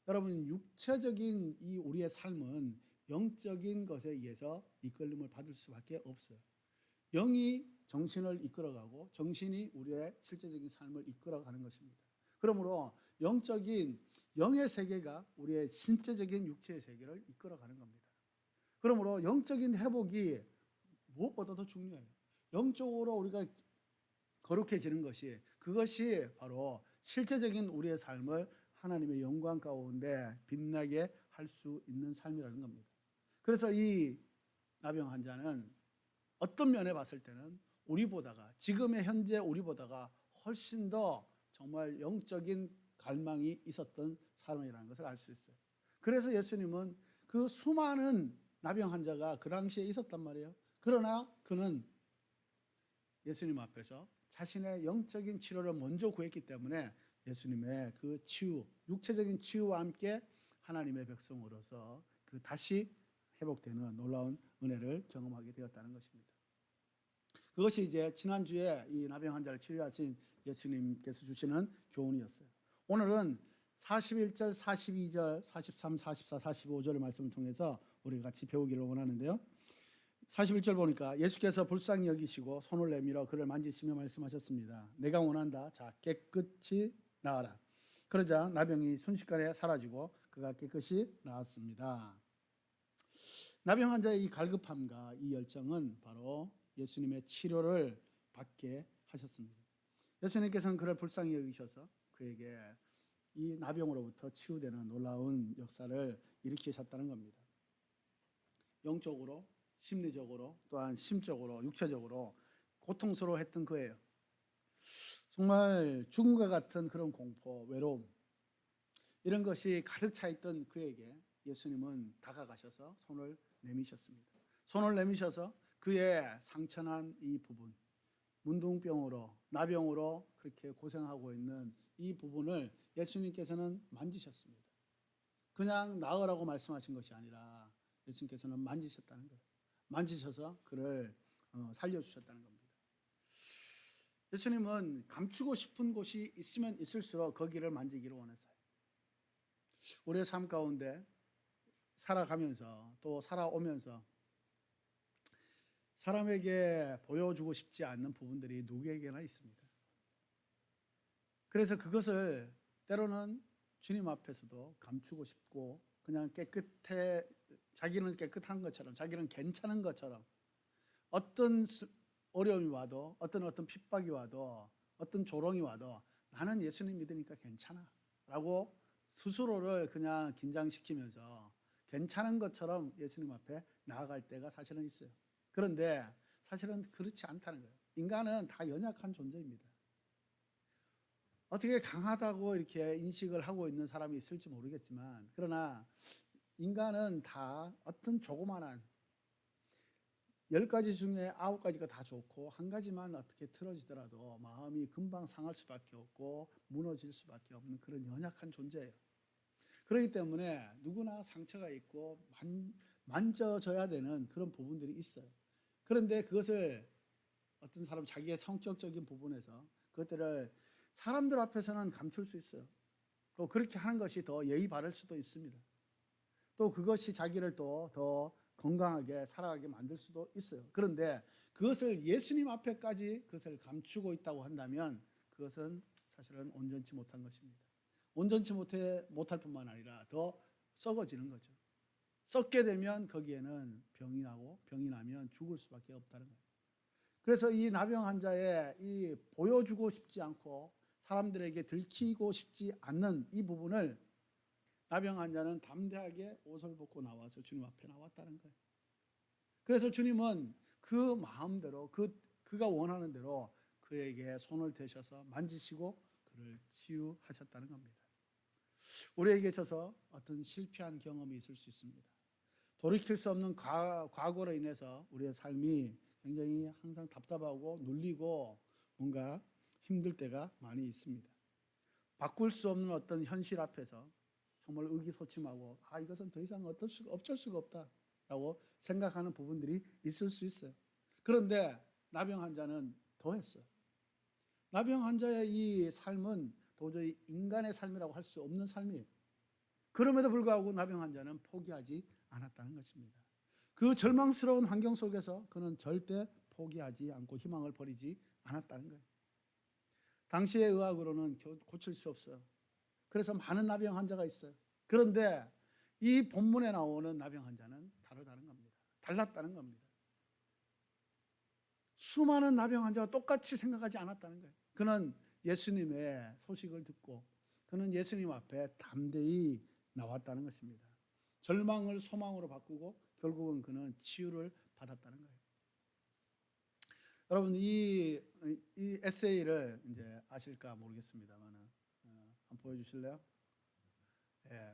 여러분, 육체적인 이 우리의 삶은 영적인 것에 의해서 이끌림을 받을 수밖에 없어요. 영이 정신을 이끌어가고 정신이 우리의 실제적인 삶을 이끌어가는 것입니다. 그러므로 영적인 영의 세계가 우리의 신체적인 육체의 세계를 이끌어가는 겁니다. 그러므로 영적인 회복이 무엇보다도 중요해요. 영적으로 우리가 거룩해지는 것이 그것이 바로 실제적인 우리의 삶을 하나님의 영광 가운데 빛나게 할 수 있는 삶이라는 겁니다. 그래서 이 나병 환자는 어떤 면에 봤을 때는 우리보다가 지금의 현재 우리보다가 훨씬 더 정말 영적인 갈망이 있었던 사람이라는 것을 알 수 있어요. 그래서 예수님은 그 수많은 나병 환자가 그 당시에 있었단 말이에요. 그러나 그는 예수님 앞에서 자신의 영적인 치료를 먼저 구했기 때문에 예수님의 그 치유, 육체적인 치유와 함께 하나님의 백성으로서 그 다시 회복되는 놀라운 은혜를 경험하게 되었다는 것입니다. 그것이 이제 지난주에 이 나병 환자를 치료하신 예수님께서 주시는 교훈이었어요. 오늘은 41절, 42절, 43, 44, 45절의 말씀을 통해서 우리가 같이 배우기를 원하는데요. 41절 보니까 예수께서 불쌍히 여기시고 손을 내밀어 그를 만지시며 말씀하셨습니다. 내가 원한다. 자, 깨끗이 나아라. 그러자 나병이 순식간에 사라지고 그가 깨끗이 나았습니다. 나병 환자의 이 갈급함과 이 열정은 바로 예수님의 치료를 받게 하셨습니다. 예수님께서는 그를 불쌍히 여기셔서 그에게 이 나병으로부터 치유되는 놀라운 역사를 일으키셨다는 겁니다. 영적으로, 심리적으로, 또한 심적으로, 육체적으로 고통스러워했던 거예요. 정말 죽음과 같은 그런 공포, 외로움 이런 것이 가득 차 있던 그에게 예수님은 다가가셔서 손을 내미셨습니다. 손을 내미셔서 그의 상처난 이 부분, 문둥병으로, 나병으로 그렇게 고생하고 있는 이 부분을 예수님께서는 만지셨습니다. 그냥 나으라고 말씀하신 것이 아니라 예수님께서는 만지셨다는 거예요. 만지셔서 그를 살려주셨다는 겁니다. 예수님은 감추고 싶은 곳이 있으면 있을수록 거기를 만지기를 원하세요. 우리의 삶 가운데 살아가면서 또 살아오면서 사람에게 보여주고 싶지 않는 부분들이 누구에게나 있습니다. 그래서 그것을 때로는 주님 앞에서도 감추고 싶고 그냥 자기는 깨끗한 것처럼 자기는 괜찮은 것처럼 어떤 어려움이 와도 어떤 핍박이 와도 어떤 조롱이 와도 나는 예수님 믿으니까 괜찮아 라고 스스로를 그냥 긴장시키면서 괜찮은 것처럼 예수님 앞에 나아갈 때가 사실은 있어요. 그런데 사실은 그렇지 않다는 거예요. 인간은 다 연약한 존재입니다. 어떻게 강하다고 이렇게 인식을 하고 있는 사람이 있을지 모르겠지만, 그러나 인간은 다 어떤 조그만한 10가지 중에 9가지가 다 좋고 한 가지만 어떻게 틀어지더라도 마음이 금방 상할 수밖에 없고 무너질 수밖에 없는 그런 연약한 존재예요. 그렇기 때문에 누구나 상처가 있고 만져져야 되는 그런 부분들이 있어요. 그런데 그것을 어떤 사람 자기의 성격적인 부분에서 그것들을 사람들 앞에서는 감출 수 있어요. 또 그렇게 하는 것이 더 예의 바를 수도 있습니다. 또 그것이 자기를 또 더 건강하게 살아가게 만들 수도 있어요. 그런데 그것을 예수님 앞에까지 그것을 감추고 있다고 한다면 그것은 사실은 온전치 못한 것입니다. 온전치 못할 뿐만 아니라 더 썩어지는 거죠. 썩게 되면 거기에는 병이 나고 병이 나면 죽을 수밖에 없다는 거예요. 그래서 이 나병 환자의 이 보여주고 싶지 않고 사람들에게 들키고 싶지 않는 이 부분을 나병 환자는 담대하게 옷을 벗고 나와서 주님 앞에 나왔다는 거예요. 그래서 주님은 그 마음대로 그가 원하는 대로 그에게 손을 대셔서 만지시고 그를 치유하셨다는 겁니다. 우리에게 있어서 어떤 실패한 경험이 있을 수 있습니다. 돌이킬 수 없는 과거로 인해서 우리의 삶이 굉장히 항상 답답하고 눌리고 뭔가 힘들 때가 많이 있습니다. 바꿀 수 없는 어떤 현실 앞에서 정말 의기소침하고 이것은 더 이상 어쩔 수가 없다라고 생각하는 부분들이 있을 수 있어요. 그런데 나병 환자는 더했어요. 나병 환자의 이 삶은 도저히 인간의 삶이라고 할 수 없는 삶이에요. 그럼에도 불구하고 나병 환자는 포기하지 않았다는 것입니다. 그 절망스러운 환경 속에서 그는 절대 포기하지 않고 희망을 버리지 않았다는 거예요. 당시의 의학으로는 고칠 수 없어요. 그래서 많은 나병 환자가 있어요. 그런데 이 본문에 나오는 나병 환자는 다르다는 겁니다. 달랐다는 겁니다. 수많은 나병 환자가 똑같이 생각하지 않았다는 거예요. 그는 예수님의 소식을 듣고 그는 예수님 앞에 담대히 나왔다는 것입니다. 절망을 소망으로 바꾸고 결국은 그는 치유를 받았다는 거예요. 여러분 이 에세이를 이제 아실까 모르겠습니다만 한번 보여주실래요?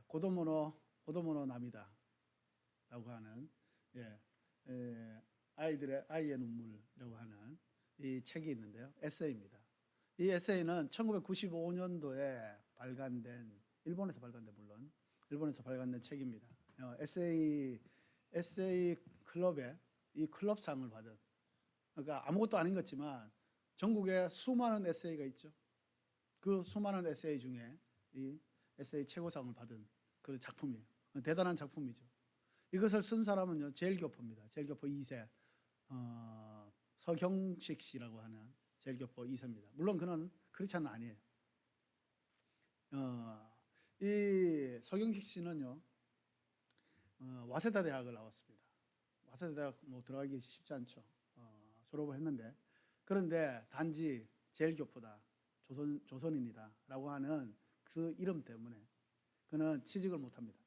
고도모노 나미다라고 하는 아이의 눈물이라고 하는 이 책이 있는데요. 에세이입니다. 이 에세이는 1995년도에 발간된 일본에서 발간된 책입니다. 에세이 클럽의 이 클럽상을 받은, 그러니까 아무것도 아닌 것 같지만 전국에 수많은 에세이가 있죠. 그 수많은 에세이 중에 이 에세이 최고상을 받은 그런 작품이에요. 대단한 작품이죠. 이것을 쓴 사람은요, 제일교포입니다. 제일교포 2세 서경식 씨라고 하는 제일교포 2세입니다. 물론 그는 크리스찬은 아니에요. 이 서경식 씨는요, 와세다 대학을 나왔습니다. 와세다 대학 들어가기 쉽지 않죠. 졸업을 했는데, 그런데 단지 제일교포다, 조선인이다라고 하는 그 이름 때문에 그는 취직을 못합니다.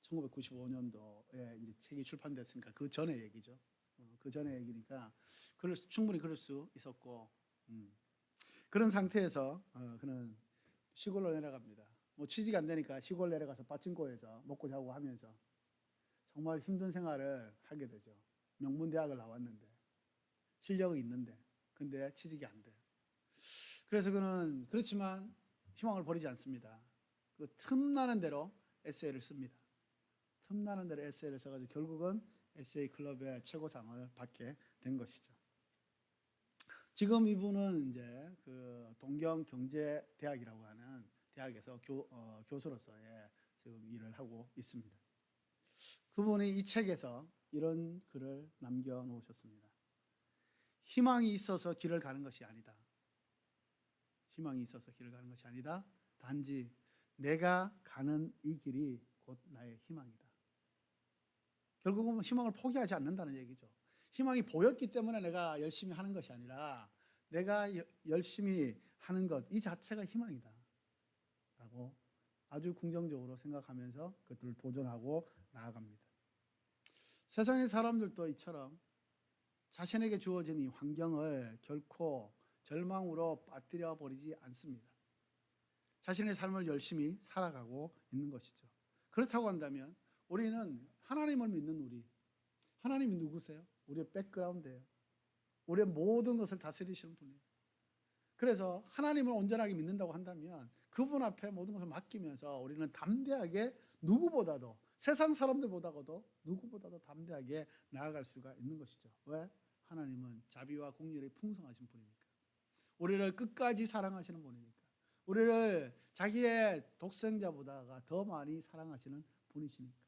1995년도에 이제 책이 출판됐으니까 그 전의 얘기죠. 그 전의 얘기니까 충분히 그럴 수 있었고, 그런 상태에서 그는 시골로 내려갑니다. 취직 안 되니까 시골 내려가서 빠친코에서 먹고 자고 하면서 정말 힘든 생활을 하게 되죠. 명문대학을 나왔는데 실력이 있는데 근데 취직이 안 돼요. 그래서 그는 그렇지만 희망을 버리지 않습니다. 그 틈나는 대로 에세이를 씁니다. 틈나는 대로 에세이를 써가지고 결국은 에세이 클럽의 최고상을 받게 된 것이죠. 지금 이분은 이제 그 동경경제대학이라고 하는 대학에서 교수로서의 지금 일을 하고 있습니다. 그분이 이 책에서 이런 글을 남겨놓으셨습니다. 희망이 있어서 길을 가는 것이 아니다. 희망이 있어서 길을 가는 것이 아니다. 단지 내가 가는 이 길이 곧 나의 희망이다. 결국은 희망을 포기하지 않는다는 얘기죠. 희망이 보였기 때문에 내가 열심히 하는 것이 아니라 내가 열심히 하는 것 이 자체가 희망이다 라고 아주 긍정적으로 생각하면서 그것들을 도전하고 나아갑니다. 세상의 사람들도 이처럼 자신에게 주어진 이 환경을 결코 절망으로 빠뜨려 버리지 않습니다. 자신의 삶을 열심히 살아가고 있는 것이죠. 그렇다고 한다면 우리는 하나님을 믿는 하나님이 누구세요? 우리의 백그라운드예요. 우리의 모든 것을 다스리시는 분이에요. 그래서 하나님을 온전하게 믿는다고 한다면 그분 앞에 모든 것을 맡기면서 우리는 담대하게 누구보다도 세상 사람들보다도 누구보다도 담대하게 나아갈 수가 있는 것이죠. 왜? 하나님은 자비와 공률이 풍성하신 분이니까. 우리를 끝까지 사랑하시는 분이니까. 우리를 자기의 독생자보다가 더 많이 사랑하시는 분이시니까.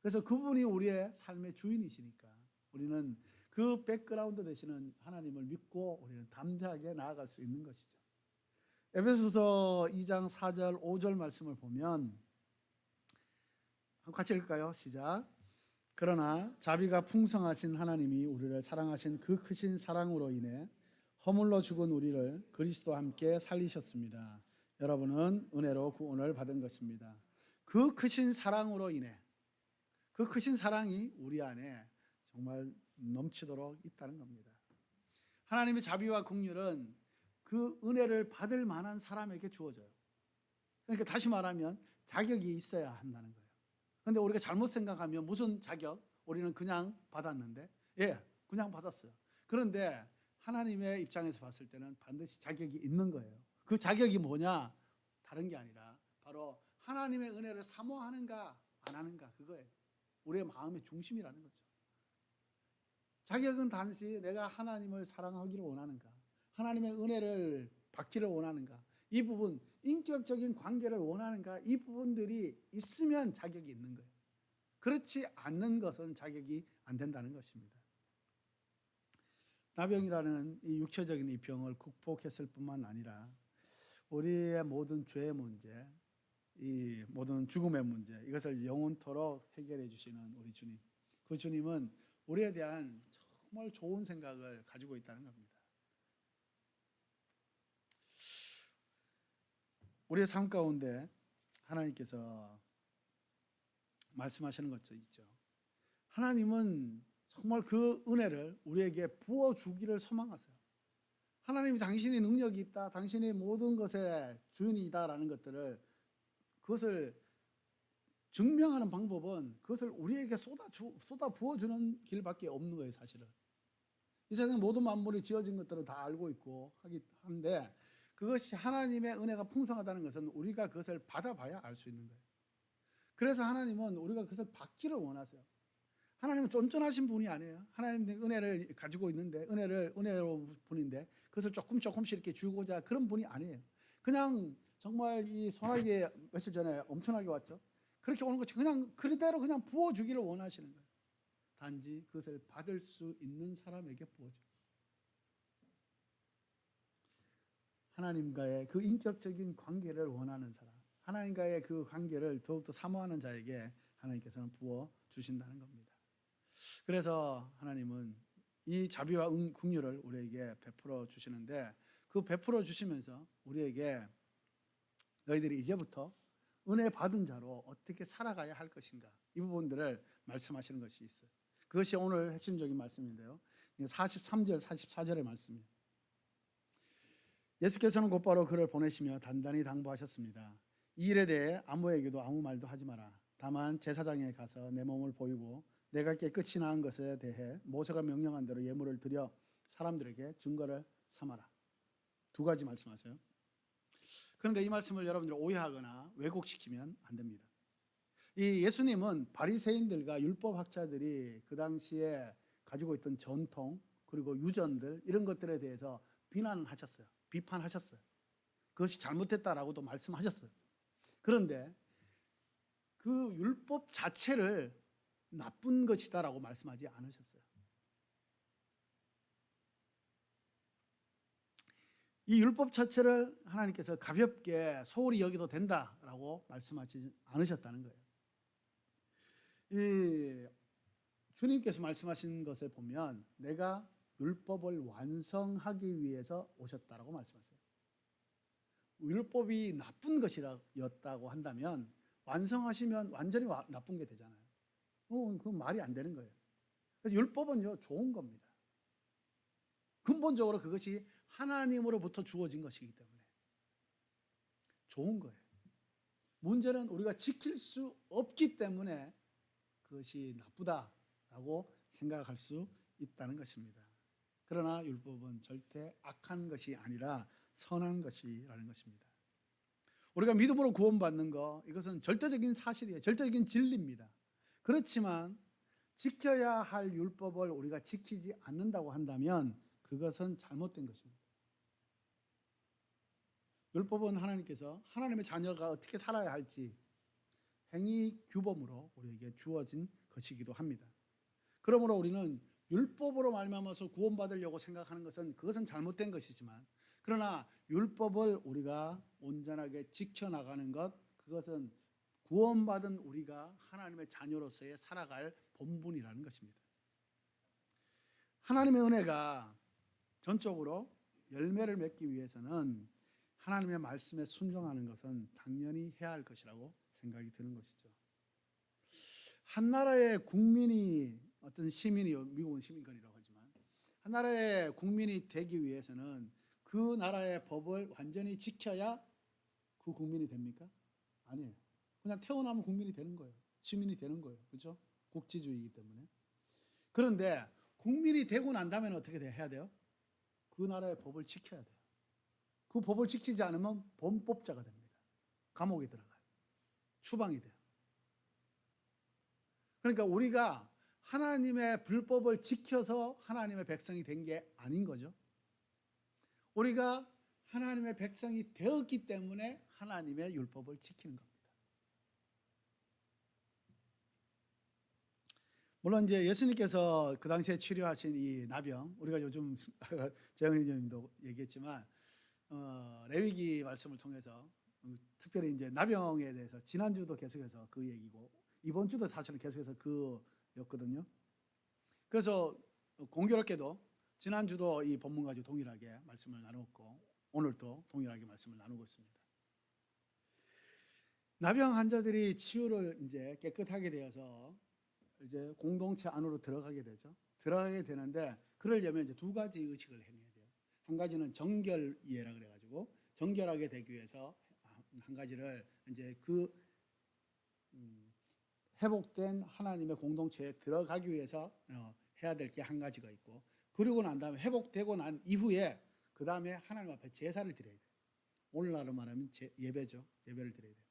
그래서 그분이 우리의 삶의 주인이시니까 우리는 그 백그라운드 되시는 하나님을 믿고 우리는 담대하게 나아갈 수 있는 것이죠. 에베소서 2장 4절 5절 말씀을 보면 같이 읽을까요? 시작. 그러나 자비가 풍성하신 하나님이 우리를 사랑하신 그 크신 사랑으로 인해 허물러 죽은 우리를 그리스도와 함께 살리셨습니다. 여러분은 은혜로 구원을 받은 것입니다. 그 크신 사랑으로 인해 그 크신 사랑이 우리 안에 정말 넘치도록 있다는 겁니다. 하나님의 자비와 긍휼은 그 은혜를 받을 만한 사람에게 주어져요. 그러니까 다시 말하면 자격이 있어야 한다는 거예요. 그런데 우리가 잘못 생각하면 무슨 자격? 우리는 그냥 받았는데, 그냥 받았어요. 그런데 하나님의 입장에서 봤을 때는 반드시 자격이 있는 거예요. 그 자격이 뭐냐? 다른 게 아니라 바로 하나님의 은혜를 사모하는가 안 하는가 그거예요. 우리의 마음의 중심이라는 거죠. 자격은 단지 내가 하나님을 사랑하기를 원하는가, 하나님의 은혜를 받기를 원하는가, 이 부분, 인격적인 관계를 원하는가, 이 부분들이 있으면 자격이 있는 거예요. 그렇지 않는 것은 자격이 안 된다는 것입니다. 나병이라는 이 육체적인 이 병을 극복했을 뿐만 아니라 우리의 모든 죄의 문제, 이 모든 죽음의 문제, 이것을 영원토록 해결해 주시는 우리 주님. 그 주님은 우리에 대한 정말 좋은 생각을 가지고 있다는 겁니다. 우리의 삶 가운데 하나님께서 말씀하시는 것도 있죠. 하나님은 정말 그 은혜를 우리에게 부어주기를 소망하세요. 하나님이 당신의 능력이 있다, 당신의 모든 것의 주인이다라는 것들을 그것을 증명하는 방법은 그것을 우리에게 쏟아 부어주는 길밖에 없는 거예요. 사실은 이 세상 모든 만물이 지어진 것들은 다 알고 있고 한데 그것이 하나님의 은혜가 풍성하다는 것은 우리가 그것을 받아봐야 알 수 있는 거예요. 그래서 하나님은 우리가 그것을 받기를 원하세요. 하나님은 쫀쫀하신 분이 아니에요. 하나님의 은혜를 가지고 있는데 은혜로 분인데 그것을 조금씩 이렇게 주고자 그런 분이 아니에요. 그냥 정말 이 소나기에 며칠 전에 엄청나게 왔죠. 그렇게 오는 것이 그냥 그대로 그냥 부어주기를 원하시는 거예요. 단지 그것을 받을 수 있는 사람에게 부어줘요. 하나님과의 그 인격적인 관계를 원하는 사람, 하나님과의 그 관계를 더욱더 사모하는 자에게 하나님께서는 부어주신다는 겁니다. 그래서 하나님은 이 자비와 긍휼을 우리에게 베풀어 주시는데 그 베풀어 주시면서 우리에게 너희들이 이제부터 은혜 받은 자로 어떻게 살아가야 할 것인가 이 부분들을 말씀하시는 것이 있어요. 그것이 오늘 핵심적인 말씀인데요. 43절 44절의 말씀이에요. 예수께서는 곧바로 그를 보내시며 단단히 당부하셨습니다. 이 일에 대해 아무에게도 아무 말도 하지 마라. 다만 제사장에 가서 내 몸을 보이고 내가 깨끗이 나은 것에 대해 모세가 명령한 대로 예물을 드려 사람들에게 증거를 삼아라. 두 가지 말씀하세요. 그런데 이 말씀을 여러분들 오해하거나 왜곡시키면 안 됩니다. 이 예수님은 바리새인들과 율법학자들이 그 당시에 가지고 있던 전통 그리고 유전들 이런 것들에 대해서 비난하셨어요. 비판하셨어요. 그것이 잘못됐다라고도 말씀하셨어요. 그런데 그 율법 자체를 나쁜 것이다라고 말씀하지 않으셨어요. 이 율법 자체를 하나님께서 가볍게 소홀히 여기도 된다라고 말씀하지 않으셨다는 거예요. 이 주님께서 말씀하신 것을 보면 내가 율법을 완성하기 위해서 오셨다라고 말씀하세요. 율법이 나쁜 것이었다고 한다면 완성하시면 완전히 나쁜 게 되잖아요. 그건 말이 안 되는 거예요. 그래서 율법은요 좋은 겁니다. 근본적으로 그것이 하나님으로부터 주어진 것이기 때문에 좋은 거예요. 문제는 우리가 지킬 수 없기 때문에 그것이 나쁘다라고 생각할 수 있다는 것입니다. 그러나 율법은 절대 악한 것이 아니라 선한 것이라는 것입니다. 우리가 믿음으로 구원받는 거 이것은 절대적인 사실이에요. 절대적인 진리입니다. 그렇지만 지켜야 할 율법을 우리가 지키지 않는다고 한다면 그것은 잘못된 것입니다. 율법은 하나님께서 하나님의 자녀가 어떻게 살아야 할지 행위 규범으로 우리에게 주어진 것이기도 합니다. 그러므로 우리는 율법으로 말미암아서 구원받으려고 생각하는 것은 그것은 잘못된 것이지만 그러나 율법을 우리가 온전하게 지켜나가는 것 그것은 구원받은 우리가 하나님의 자녀로서의 살아갈 본분이라는 것입니다. 하나님의 은혜가 전적으로 열매를 맺기 위해서는 하나님의 말씀에 순종하는 것은 당연히 해야 할 것이라고 생각이 드는 것이죠. 한 나라의 국민이 어떤 시민이 미국은 시민권이라고 하지만 한 나라의 국민이 되기 위해서는 그 나라의 법을 완전히 지켜야 그 국민이 됩니까? 아니에요. 그냥 태어나면 국민이 되는 거예요. 시민이 되는 거예요. 그렇죠? 국지주의이기 때문에. 그런데 국민이 되고 난 다음에는 어떻게 해야 돼요? 그 나라의 법을 지켜야 돼요. 그 법을 지키지 않으면 범법자가 됩니다. 감옥에 들어가요. 추방이 돼요. 그러니까 우리가 하나님의 불법을 지켜서 하나님의 백성이 된 게 아닌 거죠. 우리가 하나님의 백성이 되었기 때문에 하나님의 율법을 지키는 겁니다. 물론 이제 예수님께서 그 당시에 치료하신 이 나병, 우리가 요즘 재영이 님도 얘기했지만 레위기 말씀을 통해서 특별히 이제 나병에 대해서 지난주도 계속해서 그 얘기고 이번 주도 사실은 계속해서 그였거든요. 그래서 공교롭게도 지난주도 이 본문 가지고 동일하게 말씀을 나눴고 오늘도 동일하게 말씀을 나누고 있습니다. 나병 환자들이 치유를 이제 깨끗하게 되어서 이제 공동체 안으로 들어가게 되죠. 들어가게 되는데 그러려면 이제 두 가지 의식을 행해야 돼요. 한 가지는 정결이해라 그래가지고 정결하게 되기 위해서 한 가지를 이제 회복된 하나님의 공동체에 들어가기 위해서 해야 될 게 한 가지가 있고 그리고 난 다음에 회복되고 난 이후에 그 다음에 하나님 앞에 제사를 드려야 돼요. 오늘날로 말하면 예배죠. 예배를 드려야 돼요.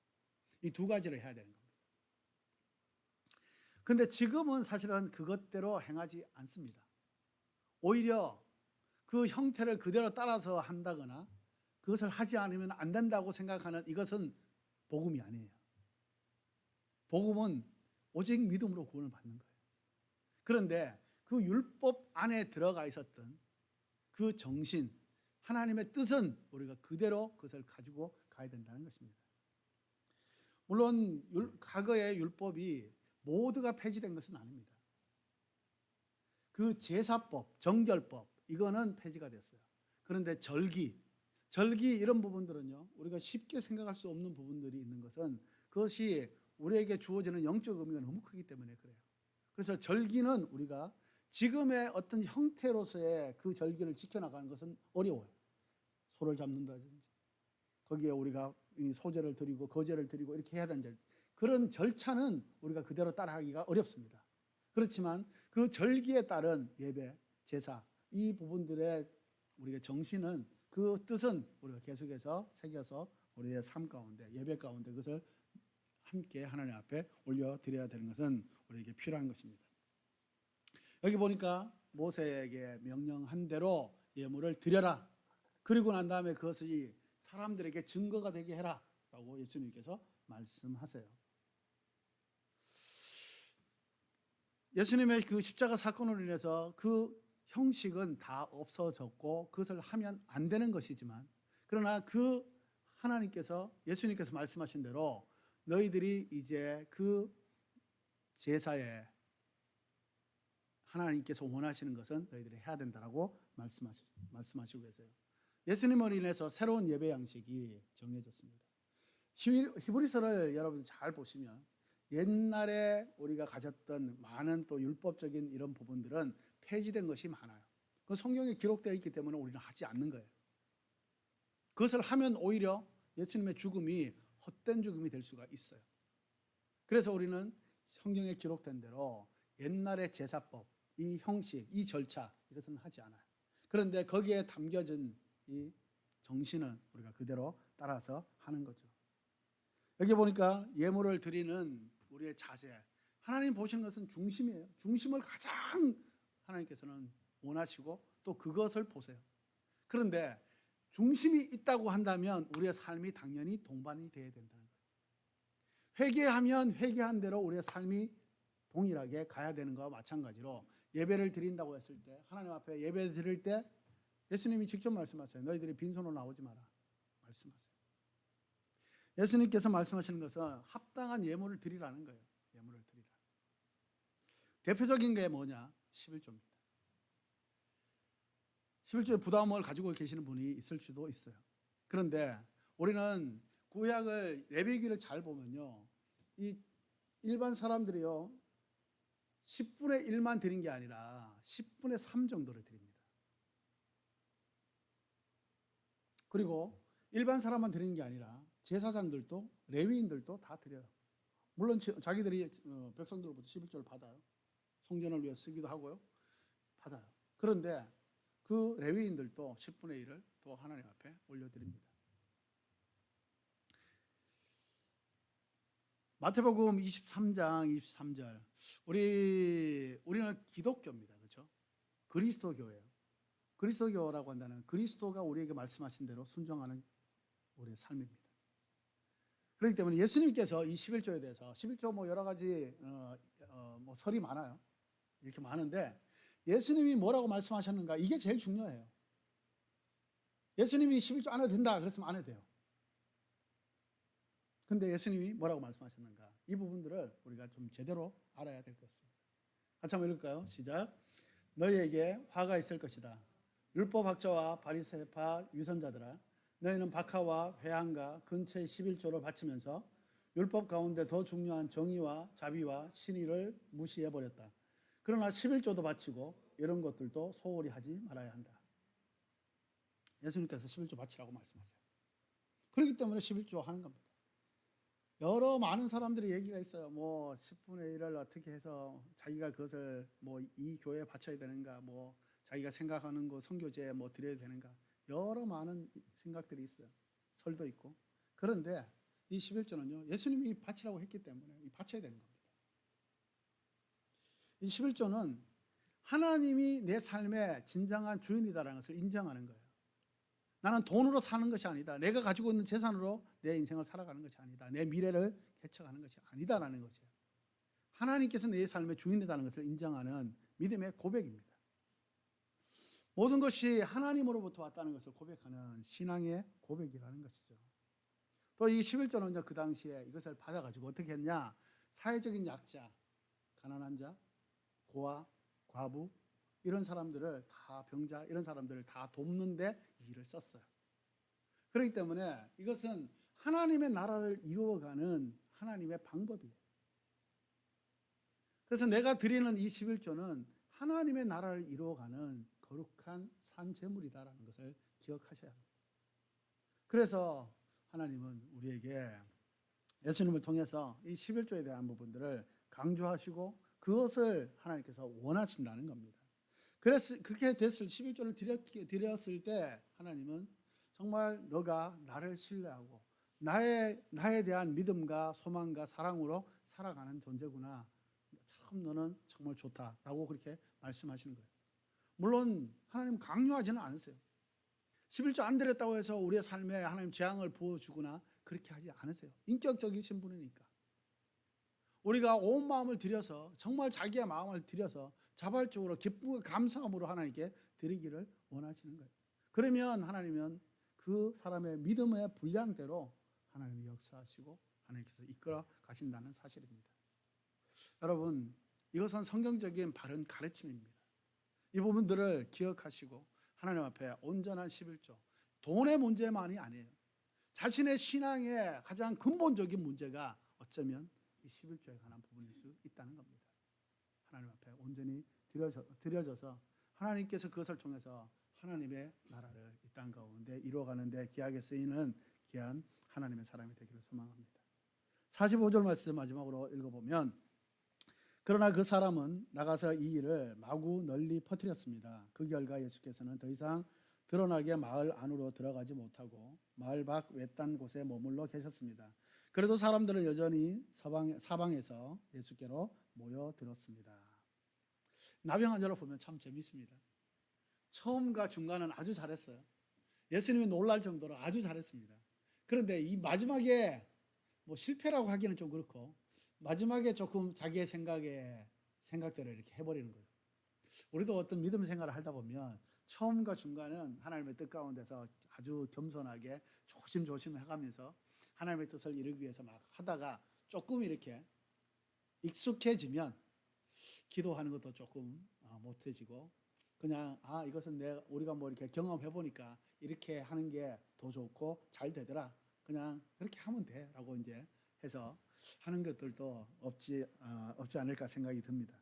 이 두 가지를 해야 되는 겁니다. 그런데 지금은 사실은 그것대로 행하지 않습니다. 오히려 그 형태를 그대로 따라서 한다거나 그것을 하지 않으면 안 된다고 생각하는 이것은 복음이 아니에요. 복음은 오직 믿음으로 구원을 받는 거예요. 그런데 그 율법 안에 들어가 있었던 그 정신, 하나님의 뜻은 우리가 그대로 그것을 가지고 가야 된다는 것입니다. 물론 과거의 율법이 모두가 폐지된 것은 아닙니다. 그 제사법, 정결법 이거는 폐지가 됐어요. 그런데 절기 이런 부분들은요 우리가 쉽게 생각할 수 없는 부분들이 있는 것은 그것이 우리에게 주어지는 영적 의미가 너무 크기 때문에 그래요. 그래서 절기는 우리가 지금의 어떤 형태로서의 그 절기를 지켜나가는 것은 어려워요. 소를 잡는다든지 거기에 우리가 소제를 드리고 거제를 드리고 이렇게 해야 되는데 그런 절차는 우리가 그대로 따라하기가 어렵습니다. 그렇지만 그 절기에 따른 예배, 제사 이 부분들의 우리가 정신은 그 뜻은 우리가 계속해서 새겨서 우리의 삶 가운데 예배 가운데 그것을 함께 하나님 앞에 올려드려야 되는 것은 우리에게 필요한 것입니다. 여기 보니까 모세에게 명령한 대로 예물을 드려라. 그리고 난 다음에 그것이 사람들에게 증거가 되게 해라 라고 예수님께서 말씀하세요. 예수님의 그 십자가 사건으로 인해서 그 형식은 다 없어졌고 그것을 하면 안 되는 것이지만 그러나 그 하나님께서 예수님께서 말씀하신 대로 너희들이 이제 그 제사에 하나님께서 원하시는 것은 너희들이 해야 된다라고 말씀하시고 계세요. 예수님을 인해서 새로운 예배 양식이 정해졌습니다. 히브리서를 여러분 잘 보시면 옛날에 우리가 가졌던 많은 또 율법적인 이런 부분들은 폐지된 것이 많아요. 그 성경에 기록되어 있기 때문에 우리는 하지 않는 거예요. 그것을 하면 오히려 예수님의 죽음이 헛된 죽음이 될 수가 있어요. 그래서 우리는 성경에 기록된 대로 옛날의 제사법, 이 형식, 이 절차 이것은 하지 않아요. 그런데 거기에 담겨진 이 정신은 우리가 그대로 따라서 하는 거죠. 여기 보니까 예물을 드리는 우리의 자세, 하나님 보시는 것은 중심이에요. 중심을 가장 하나님께서는 원하시고 또 그것을 보세요. 그런데 중심이 있다고 한다면 우리의 삶이 당연히 동반이 돼야 된다는 거예요. 회개하면 회개한 대로 우리의 삶이 동일하게 가야 되는 것과 마찬가지로 예배를 드린다고 했을 때 하나님 앞에 예배 드릴 때 예수님이 직접 말씀하세요. 너희들이 빈손으로 나오지 마라. 말씀하세요. 예수님께서 말씀하시는 것은 합당한 예물을 드리라는 거예요. 예물을 드리라. 대표적인 게 뭐냐? 11조입니다. 11조에 부담을 가지고 계시는 분이 있을 수도 있어요. 그런데 우리는 구약을 레위기를 잘 보면요, 이 일반 사람들이요 10분의 1만 드린 게 아니라 10분의 3 정도를 드립니다. 그리고 일반 사람만 드리는 게 아니라 제사장들도 레위인들도 다 드려요. 물론 자기들이 백성들로부터 11조를 받아요. 성전을 위해 쓰기도 하고요. 받아요. 그런데 그 레위인들도 10분의 1을 또 하나님 앞에 올려드립니다. 마태복음 23장 23절. 우리는 기독교입니다. 그렇죠? 그리스도교예요. 그리스도교라고 한다는 그리스도가 우리에게 말씀하신 대로 순종하는 우리의 삶입니다. 그렇기 때문에 예수님께서 이 11조에 대해서 11조 뭐 여러 가지 뭐 설이 많아요. 이렇게 많은데 예수님이 뭐라고 말씀하셨는가 이게 제일 중요해요. 예수님이 11조 안 해도 된다 그랬으면 안 해도 돼요. 근데 예수님이 뭐라고 말씀하셨는가 이 부분들을 우리가 좀 제대로 알아야 될 것 같습니다. 같이 한번 읽을까요? 시작. 너희에게 화가 있을 것이다. 율법학자와 바리새파 유선자들아, 너희는 박하와 회한과 근처의 11조를 바치면서 율법 가운데 더 중요한 정의와 자비와 신의를 무시해버렸다. 그러나 11조도 바치고 이런 것들도 소홀히 하지 말아야 한다. 예수님께서 11조 바치라고 말씀하세요. 그렇기 때문에 11조 하는 겁니다. 여러 많은 사람들이 얘기가 있어요. 뭐 10분의 1을 어떻게 해서 자기가 그것을 뭐 이 교회에 바쳐야 되는가, 뭐 자기가 생각하는 거 선교제에 뭐 드려야 되는가, 여러 많은 생각들이 있어요. 설도 있고. 그런데 이 11조는요 예수님이 바치라고 했기 때문에 바쳐야 되는 겁니다. 이 11조는 하나님이 내 삶의 진정한 주인이다라는 것을 인정하는 거예요. 나는 돈으로 사는 것이 아니다. 내가 가지고 있는 재산으로 내 인생을 살아가는 것이 아니다. 내 미래를 개척하는 것이 아니다라는 거죠. 하나님께서 내 삶의 주인이라는 것을 인정하는 믿음의 고백입니다. 모든 것이 하나님으로부터 왔다는 것을 고백하는 신앙의 고백이라는 것이죠. 또 이 11조는 그 당시에 이것을 받아가지고 어떻게 했냐? 사회적인 약자, 가난한 자, 고아, 과부 이런 사람들을 다 병자 이런 사람들을 다 돕는데 이 일을 썼어요. 그렇기 때문에 이것은 하나님의 나라를 이루어가는 하나님의 방법이에요. 그래서 내가 드리는 이 11조는 하나님의 나라를 이루어가는 거룩한 산제물이다라는 것을 기억하셔야 합니다. 그래서 하나님은 우리에게 예수님을 통해서 이 11조에 대한 부분들을 강조하시고 그것을 하나님께서 원하신다는 겁니다. 그래서 그렇게 됐을 11조를 드렸을 때 하나님은 정말 너가 나를 신뢰하고 나에 대한 믿음과 소망과 사랑으로 살아가는 존재구나. 참 너는 정말 좋다라고 그렇게 말씀하시는 거예요. 물론 하나님 강요하지는 않으세요. 11조 안 드렸다고 해서 우리의 삶에 하나님 재앙을 부어주거나 그렇게 하지 않으세요. 인격적이신 분이니까. 우리가 온 마음을 들여서 정말 자기의 마음을 들여서 자발적으로 기쁨과 감사함으로 하나님께 드리기를 원하시는 거예요. 그러면 하나님은 그 사람의 믿음의 분량대로 하나님이 역사하시고 하나님께서 이끌어 가신다는 사실입니다. 여러분, 이것은 성경적인 바른 가르침입니다. 이 부분들을 기억하시고 하나님 앞에 온전한 11조, 돈의 문제만이 아니에요. 자신의 신앙의 가장 근본적인 문제가 어쩌면 이 11조에 관한 부분일 수 있다는 겁니다. 하나님 앞에 온전히 드려져서 하나님께서 그것을 통해서 하나님의 나라를 이 땅 가운데 이루어가는데 귀하게 쓰이는 귀한 하나님의 사람이 되기를 소망합니다. 45절 말씀 마지막으로 읽어보면 그러나 그 사람은 나가서 이 일을 마구 널리 퍼뜨렸습니다. 그 결과 예수께서는 더 이상 드러나게 마을 안으로 들어가지 못하고 마을 밖 외딴 곳에 머물러 계셨습니다. 그래도 사람들은 여전히 사방에서 예수께로 모여들었습니다. 나병 환자를 보면 참 재밌습니다. 처음과 중간은 아주 잘했어요. 예수님이 놀랄 정도로 아주 잘했습니다. 그런데 이 마지막에 뭐 실패라고 하기는 좀 그렇고 마지막에 조금 자기의 생각대로 이렇게 해버리는 거예요. 우리도 어떤 믿음 생활을 하다 보면 처음과 중간은 하나님의 뜻 가운데서 아주 겸손하게 조심조심 해가면서 하나님의 뜻을 이루기 위해서 막 하다가 조금 이렇게 익숙해지면 기도하는 것도 조금 못해지고 그냥 이것은 우리가 뭐 이렇게 경험해 보니까 이렇게 하는 게 더 좋고 잘 되더라. 그냥 그렇게 하면 돼라고 이제 해서 하는 것들도 없지 않을까 생각이 듭니다.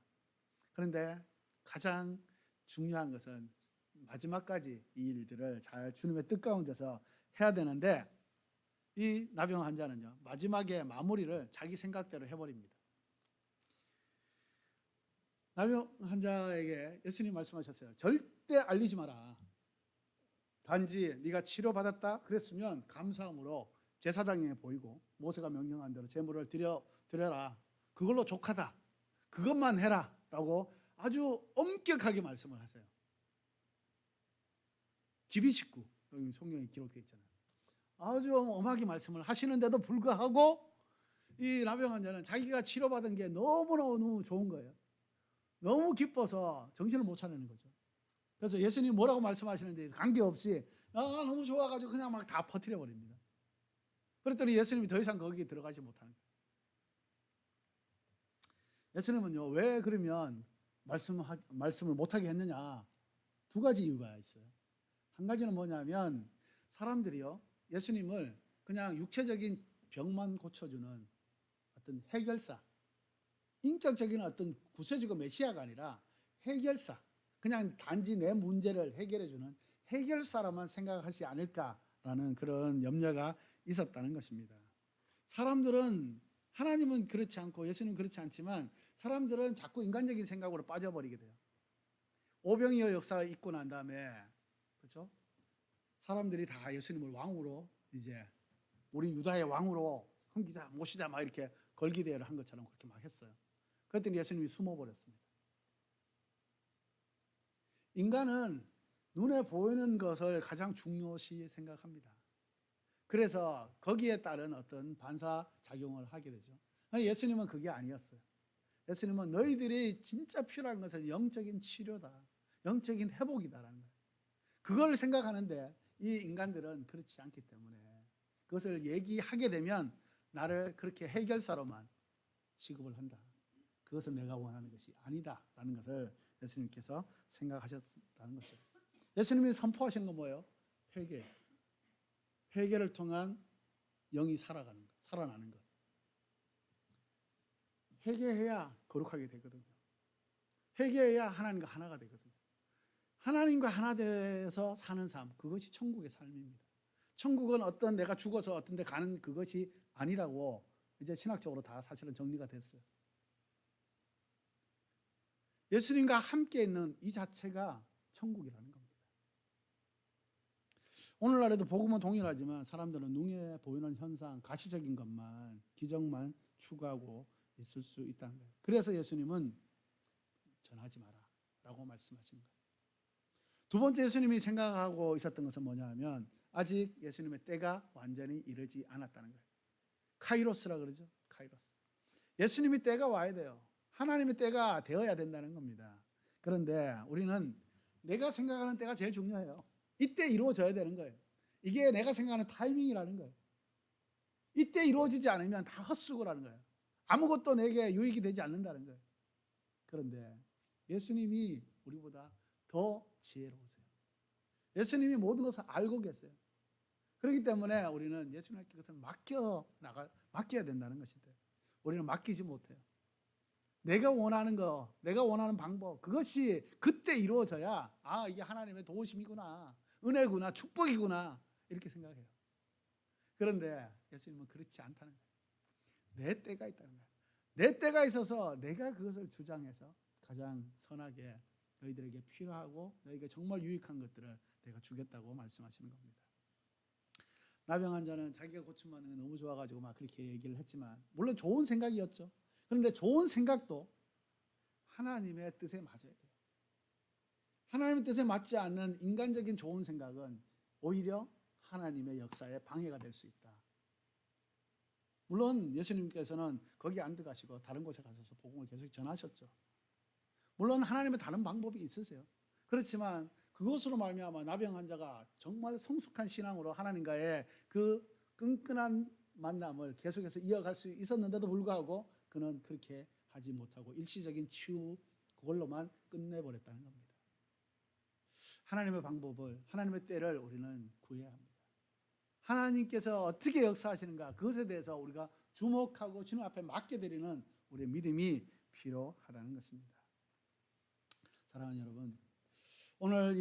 그런데 가장 중요한 것은 마지막까지 이 일들을 잘 주님의 뜻 가운데서 해야 되는데 이 나병 환자는요 마지막에 마무리를 자기 생각대로 해버립니다. 나병 환자에게 예수님 말씀하셨어요. 절대 알리지 마라. 단지 네가 치료받았다 그랬으면 감사함으로 제사장에게 보이고 모세가 명령한 대로 제물을 드려라. 그걸로 족하다. 그것만 해라 라고 아주 엄격하게 말씀을 하세요. 기비식구 여기 성경에 기록되어 있잖아요. 아주 엄하게 말씀을 하시는데도 불구하고 이 나병 환자는 자기가 치료받은 게 너무너무 좋은 거예요. 너무 기뻐서 정신을 못 차리는 거죠. 그래서 예수님이 뭐라고 말씀하시는데 관계없이 너무 좋아가지고 그냥 막 다 퍼뜨려 버립니다. 그랬더니 예수님이 더 이상 거기에 들어가지 못하는 거예요. 예수님은요 왜 그러면 말씀을 못하게 했느냐 두 가지 이유가 있어요. 한 가지는 뭐냐면 사람들이요 예수님을 그냥 육체적인 병만 고쳐주는 어떤 해결사, 인격적인 어떤 구세주가 메시아가 아니라 해결사, 그냥 단지 내 문제를 해결해주는 해결사라만 생각하지 않을까라는 그런 염려가 있었다는 것입니다. 사람들은 하나님은 그렇지 않고 예수님은 그렇지 않지만 사람들은 자꾸 인간적인 생각으로 빠져버리게 돼요. 오병이어 역사가 있고 난 다음에 그렇죠? 사람들이 다 예수님을 왕으로 이제 우리 유다의 왕으로 섬기자 모시자 막 이렇게 걸기대회를 한 것처럼 그렇게 막 했어요. 그랬더니 예수님이 숨어버렸습니다. 인간은 눈에 보이는 것을 가장 중요시 생각합니다. 그래서 거기에 따른 어떤 반사작용을 하게 되죠. 예수님은 그게 아니었어요. 예수님은 너희들이 진짜 필요한 것은 영적인 치료다. 영적인 회복이다라는 거예요. 그걸 생각하는데 이 인간들은 그렇지 않기 때문에 그것을 얘기하게 되면 나를 그렇게 해결사로만 취급을 한다. 그것은 내가 원하는 것이 아니다라는 것을 예수님께서 생각하셨다는 것이죠. 예수님이 선포하신 건 뭐예요? 회개. 회개를 통한 영이 살아나는 것. 회개해야 거룩하게 되거든요. 회개해야 하나님과 하나가 되거든요. 하나님과 하나 돼서 사는 삶, 그것이 천국의 삶입니다. 천국은 어떤 내가 죽어서 어떤 데 가는 그것이 아니라고 이제 신학적으로 다 사실은 정리가 됐어요. 예수님과 함께 있는 이 자체가 천국이라는 겁니다. 오늘날에도 복음은 동일하지만 사람들은 눈에 보이는 현상, 가시적인 것만, 기적만 추구하고 있을 수 있다는 거예요. 그래서 예수님은 전하지 마라 라고 말씀하신 거예요. 두 번째 예수님이 생각하고 있었던 것은 뭐냐 하면 아직 예수님의 때가 완전히 이르지 않았다는 거예요. 카이로스라 그러죠. 카이로스. 예수님이 때가 와야 돼요. 하나님의 때가 되어야 된다는 겁니다. 그런데 우리는 내가 생각하는 때가 제일 중요해요. 이때 이루어져야 되는 거예요. 이게 내가 생각하는 타이밍이라는 거예요. 이때 이루어지지 않으면 다 헛수고라는 거예요. 아무것도 내게 유익이 되지 않는다는 거예요. 그런데 예수님이 우리보다 더 지혜로우세요. 예수님이 모든 것을 알고 계세요. 그렇기 때문에 우리는 예수님께 그것을 맡겨야 된다는 것인데 우리는 맡기지 못해요. 내가 원하는 거, 내가 원하는 방법, 그것이 그때 이루어져야 이게 하나님의 도우심이구나, 은혜구나, 축복이구나 이렇게 생각해요. 그런데 예수님은 그렇지 않다는 거예요. 내 때가 있다는 거예요. 내 때가 있어서 내가 그것을 주장해서 가장 선하게 너희들에게 필요하고 너희에게 정말 유익한 것들을 내가 주겠다고 말씀하시는 겁니다. 나병 환자는 자기가 고침받는 게 너무 좋아가지고 막 그렇게 얘기를 했지만 물론 좋은 생각이었죠. 그런데 좋은 생각도 하나님의 뜻에 맞아야 돼요. 하나님의 뜻에 맞지 않는 인간적인 좋은 생각은 오히려 하나님의 역사에 방해가 될 수 있다. 물론 예수님께서는 거기 안 들어가시고 다른 곳에 가셔서 복음을 계속 전하셨죠. 물론 하나님의 다른 방법이 있으세요. 그렇지만 그것으로 말미암아 나병 환자가 정말 성숙한 신앙으로 하나님과의 그 끈끈한 만남을 계속해서 이어갈 수 있었는데도 불구하고 그는 그렇게 하지 못하고 일시적인 치유 그걸로만 끝내버렸다는 겁니다. 하나님의 방법을, 하나님의 때를 우리는 구해야 합니다. 하나님께서 어떻게 역사하시는가 그것에 대해서 우리가 주목하고 주님 앞에 맡겨드리는 우리의 믿음이 필요하다는 것입니다. 사랑하는 여러분, 오늘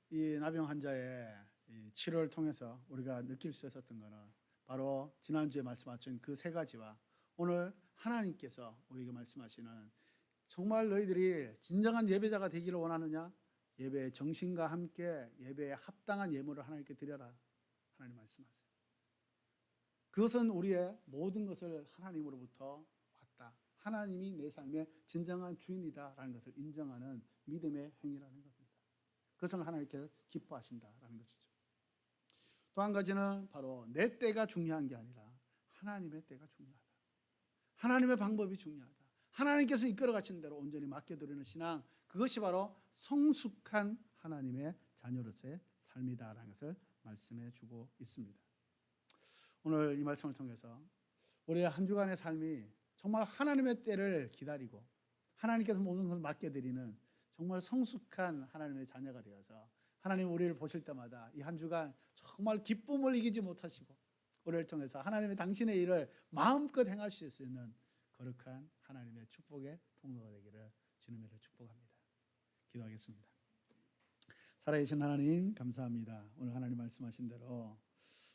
이 나병 환자의 이 치료를 통해서 우리가 느낄 수 있었던 것은 바로 지난주에 말씀하신 그 세 가지와 오늘 하나님께서 우리에게 말씀하시는 정말 너희들이 진정한 예배자가 되기를 원하느냐? 예배의 정신과 함께 예배에 합당한 예물을 하나님께 드려라. 하나님 말씀하세요. 그것은 우리의 모든 것을 하나님으로부터 왔다. 하나님이 내 삶의 진정한 주인이다라는 것을 인정하는 믿음의 행위라는 겁니다. 그것을 하나님께서 기뻐하신다라는 것이죠. 또 한 가지는 바로 내 때가 중요한 게 아니라 하나님의 때가 중요하다. 하나님의 방법이 중요하다. 하나님께서 이끌어 가시는 대로 온전히 맡겨드리는 신앙, 그것이 바로 성숙한 하나님의 자녀로서의 삶이다라는 것을 말씀해 주고 있습니다. 오늘 이 말씀을 통해서 우리의 한 주간의 삶이 정말 하나님의 때를 기다리고 하나님께서 모든 것을 맡겨드리는 정말 성숙한 하나님의 자녀가 되어서 하나님 우리를 보실 때마다 이 한 주간 정말 기쁨을 이기지 못하시고 우리를 통해서 하나님의 당신의 일을 마음껏 행하실 수 있는 거룩한 하나님의 축복의 통로가 되기를 주님으로 축복합니다. 기도하겠습니다. 살아계신 하나님 감사합니다. 오늘 하나님 말씀하신 대로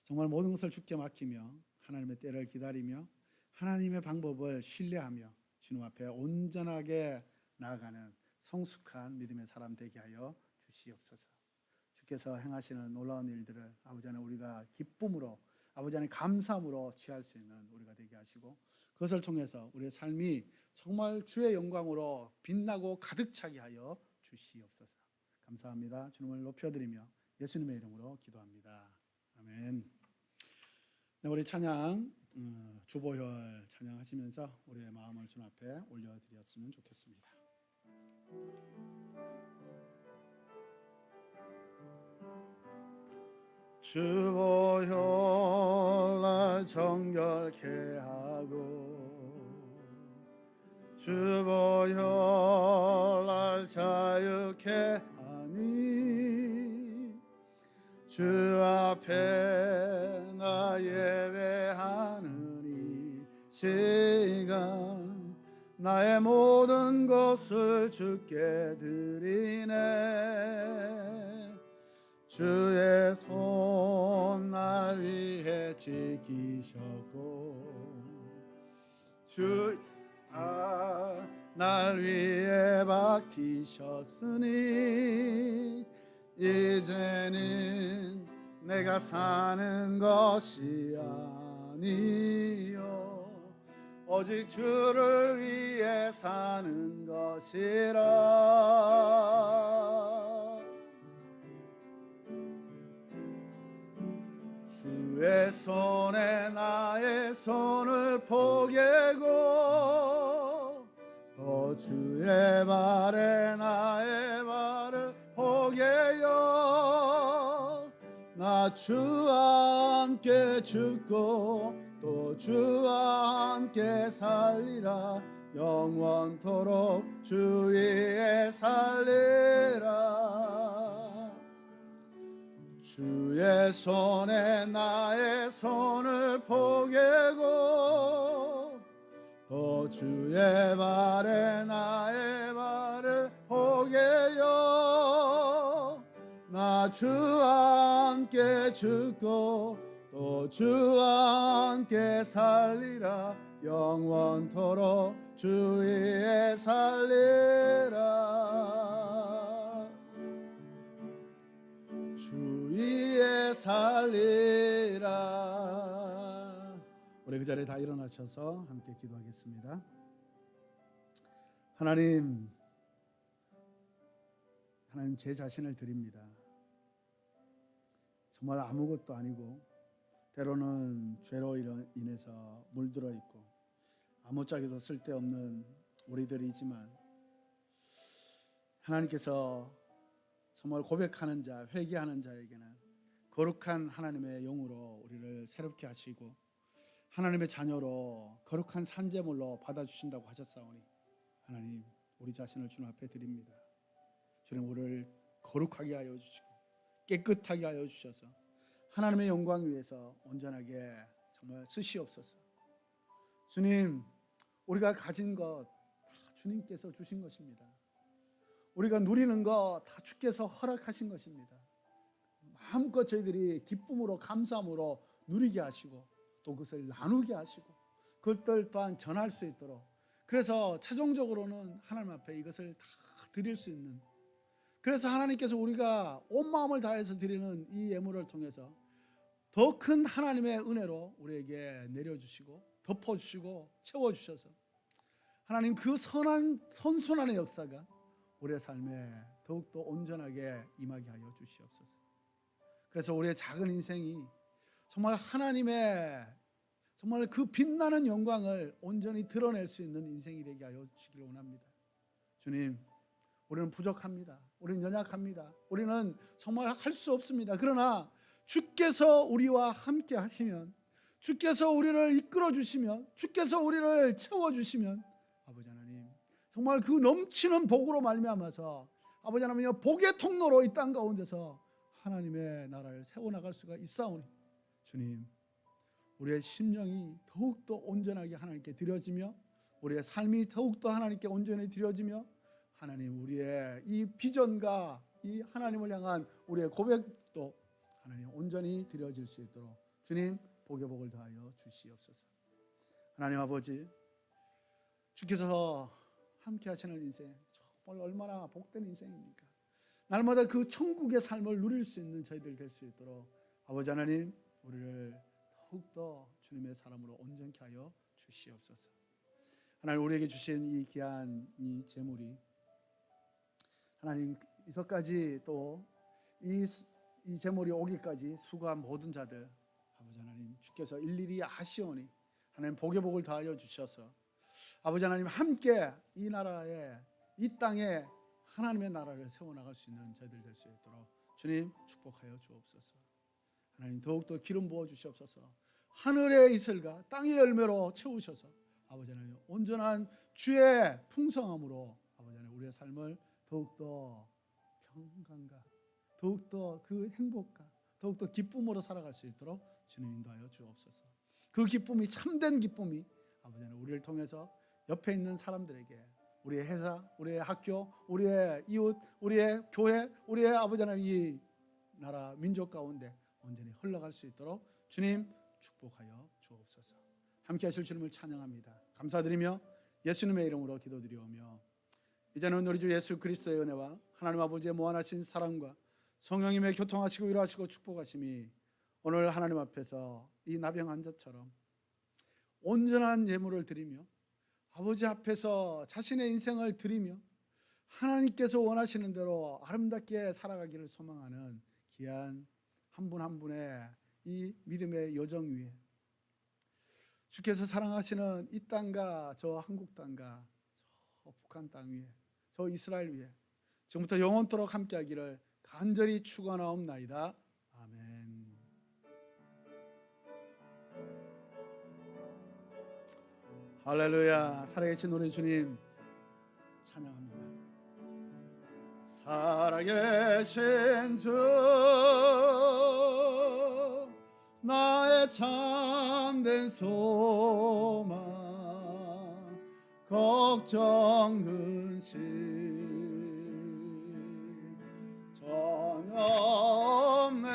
정말 모든 것을 주께 맡기며 하나님의 때를 기다리며 하나님의 방법을 신뢰하며 주님 앞에 온전하게 나아가는 성숙한 믿음의 사람 되게 하여 주시옵소서. 주께서 행하시는 놀라운 일들을 아버지 안에 우리가 기쁨으로 아버지 안에 감사함으로 취할 수 있는 우리가 되게 하시고 그것을 통해서 우리의 삶이 정말 주의 영광으로 빛나고 가득 차게 하여 주시옵소서. 감사합니다. 주님을 높여드리며 예수님의 이름으로 기도합니다. 아멘. 네, 우리 찬양 주보혈 찬양하시면서 우리의 마음을 주님 앞에 올려드렸으면 좋겠습니다. 주보혈 날 정결케 하고 주보혈 날 자유케 하니 주 앞에 나 예배하는 이 시간 나의 모든 것을 주께 드리네. 주의 손 날 위해 지키셨고 날 위해 박히셨으니 이제는 내가 사는 것이 아니요 오직 주를 위해 사는 것이라. 주의 손에 나의 손을 포개고 또 주의 발에 나의 발을 포개요. 나 주와 함께 죽고 또 주와 함께 살리라. 영원토록 주 위에 살리라. 주의 손에 나의 손을 포개고 또 주의 발에 나의 발을 포개요. 나 주와 함께 죽고 또 주와 함께 살리라. 영원토록 주 위에 살리라. 주 위에 살리라. 우리 그 자리에 다 일어나셔서 함께 기도하겠습니다. 하나님 제 자신을 드립니다. 정말 아무것도 아니고 때로는 죄로 인해서 물들어 있고 아무짝에도 쓸데없는 우리들이지만 하나님께서 정말 고백하는 자, 회개하는 자에게는 거룩한 하나님의 영으로 우리를 새롭게 하시고 하나님의 자녀로 거룩한 산제물로 받아주신다고 하셨사오니 하나님 우리 자신을 주님 앞에 드립니다. 주님 우리를 거룩하게 하여 주시고 깨끗하게 하여 주셔서 하나님의 영광 위에서 온전하게 정말 쓰시옵소서. 주님 우리가 가진 것 다 주님께서 주신 것입니다. 우리가 누리는 것 다 주께서 허락하신 것입니다. 마음껏 저희들이 기쁨으로 감사함으로 누리게 하시고 또 그것을 나누게 하시고 그것들 또한 전할 수 있도록 그래서 최종적으로는 하나님 앞에 이것을 다 드릴 수 있는 그래서 하나님께서 우리가 온 마음을 다해서 드리는 이 예물을 통해서 더 큰 하나님의 은혜로 우리에게 내려주시고 덮어주시고 채워주셔서 하나님 그 선순환의 역사가 우리의 삶에 더욱더 온전하게 임하게 하여 주시옵소서. 그래서 우리의 작은 인생이 정말 하나님의 정말 그 빛나는 영광을 온전히 드러낼 수 있는 인생이 되게 하여 주시길 원합니다. 주님 우리는 부족합니다. 우리는 연약합니다. 우리는 정말 할 수 없습니다. 그러나 주께서 우리와 함께 하시면 주께서 우리를 이끌어 주시면 주께서 우리를 채워주시면 아버지 하나님 정말 그 넘치는 복으로 말미암아서 아버지 하나님 복의 통로로 이 땅 가운데서 하나님의 나라를 세워나갈 수가 있사오니 주님 우리의 심령이 더욱더 온전하게 하나님께 드려지며 우리의 삶이 더욱더 하나님께 온전히 드려지며 하나님 우리의 이 비전과 이 하나님을 향한 우리의 고백도 하나님 온전히 드려질 수 있도록 주님 복의 복을 더하여 주시옵소서. 하나님 아버지 주께서 함께 하시는 인생 정말 얼마나 복된 인생입니까? 날마다 그 천국의 삶을 누릴 수 있는 저희들 될 수 있도록 아버지 하나님 우리를 더욱더 주님의 사람으로 온전케 하여 주시옵소서. 하나님 우리에게 주신 이 귀한 이 재물이 하나님 이것까지 또 이 재물이 오기까지 수고한 모든 자들 아버지 하나님 주께서 일일이 아시오니 하나님 복의 복을 더하여 주셔서 아버지 하나님 함께 이 나라에 이 땅에 하나님의 나라를 세워나갈 수 있는 저희들 될 수 있도록 주님 축복하여 주옵소서. 하나님 더욱더 기름 부어 주시옵소서. 하늘의 이슬과 땅의 열매로 채우셔서 아버지 하나님 온전한 주의 풍성함으로 아버지 하나님 우리의 삶을 더욱더 평강과 더욱더 그 행복과 더욱더 기쁨으로 살아갈 수 있도록 주님 인도하여 주옵소서. 그 기쁨이 참된 기쁨이 아버지 하나님 우리를 통해서 옆에 있는 사람들에게 우리의 회사, 우리의 학교, 우리의 이웃, 우리의 교회, 우리의 아버지 하나님 이 나라 민족 가운데 온전히 흘러갈 수 있도록 주님 축복하여 주옵소서. 함께 하실 주님을 찬양합니다. 감사드리며 예수님의 이름으로 기도드리오며 이제는 우리 주 예수 그리스도의 은혜와 하나님 아버지의 무한하신 사랑과 성령님의 교통하시고 위로하시고 축복하심이 오늘 하나님 앞에서 이 나병 환자처럼 온전한 예물을 드리며 아버지 앞에서 자신의 인생을 드리며 하나님께서 원하시는 대로 아름답게 살아가기를 소망하는 귀한 한 분 한 분의 이 믿음의 여정 위에 주께서 사랑하시는 이 땅과 저 한국 땅과 저 북한 땅 위에 저 이스라엘 위에 지금부터 영원토록 함께하기를 간절히 축원하옵나이다. 아멘. 할렐루야. 살아계신 우리 주님 찬양합니다. 살아계신 주 나의 참된 소망 걱정 근심 전혀 없네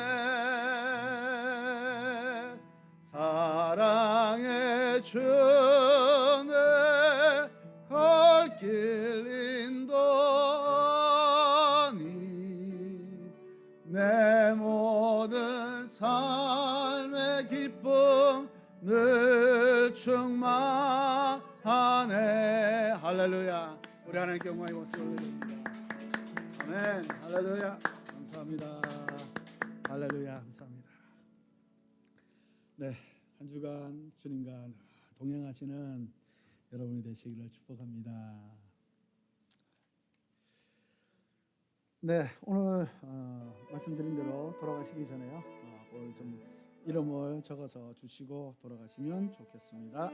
사랑의 주내 갈 길 인도하니 내 모든 삶의 기쁨 늘 충만하네. 할렐루야. 우리 하나님께 영광의 박수 올려드립니다. 아멘. 할렐루야. 감사합니다. 할렐루야. 감사합니다. 네, 한 주간 주님과 동행하시는 여러분이 되시기를 축복합니다. 네, 오늘 말씀드린 대로 돌아가시기 전에요. 오늘 좀 이름을 적어서 주시고 돌아가시면 좋겠습니다.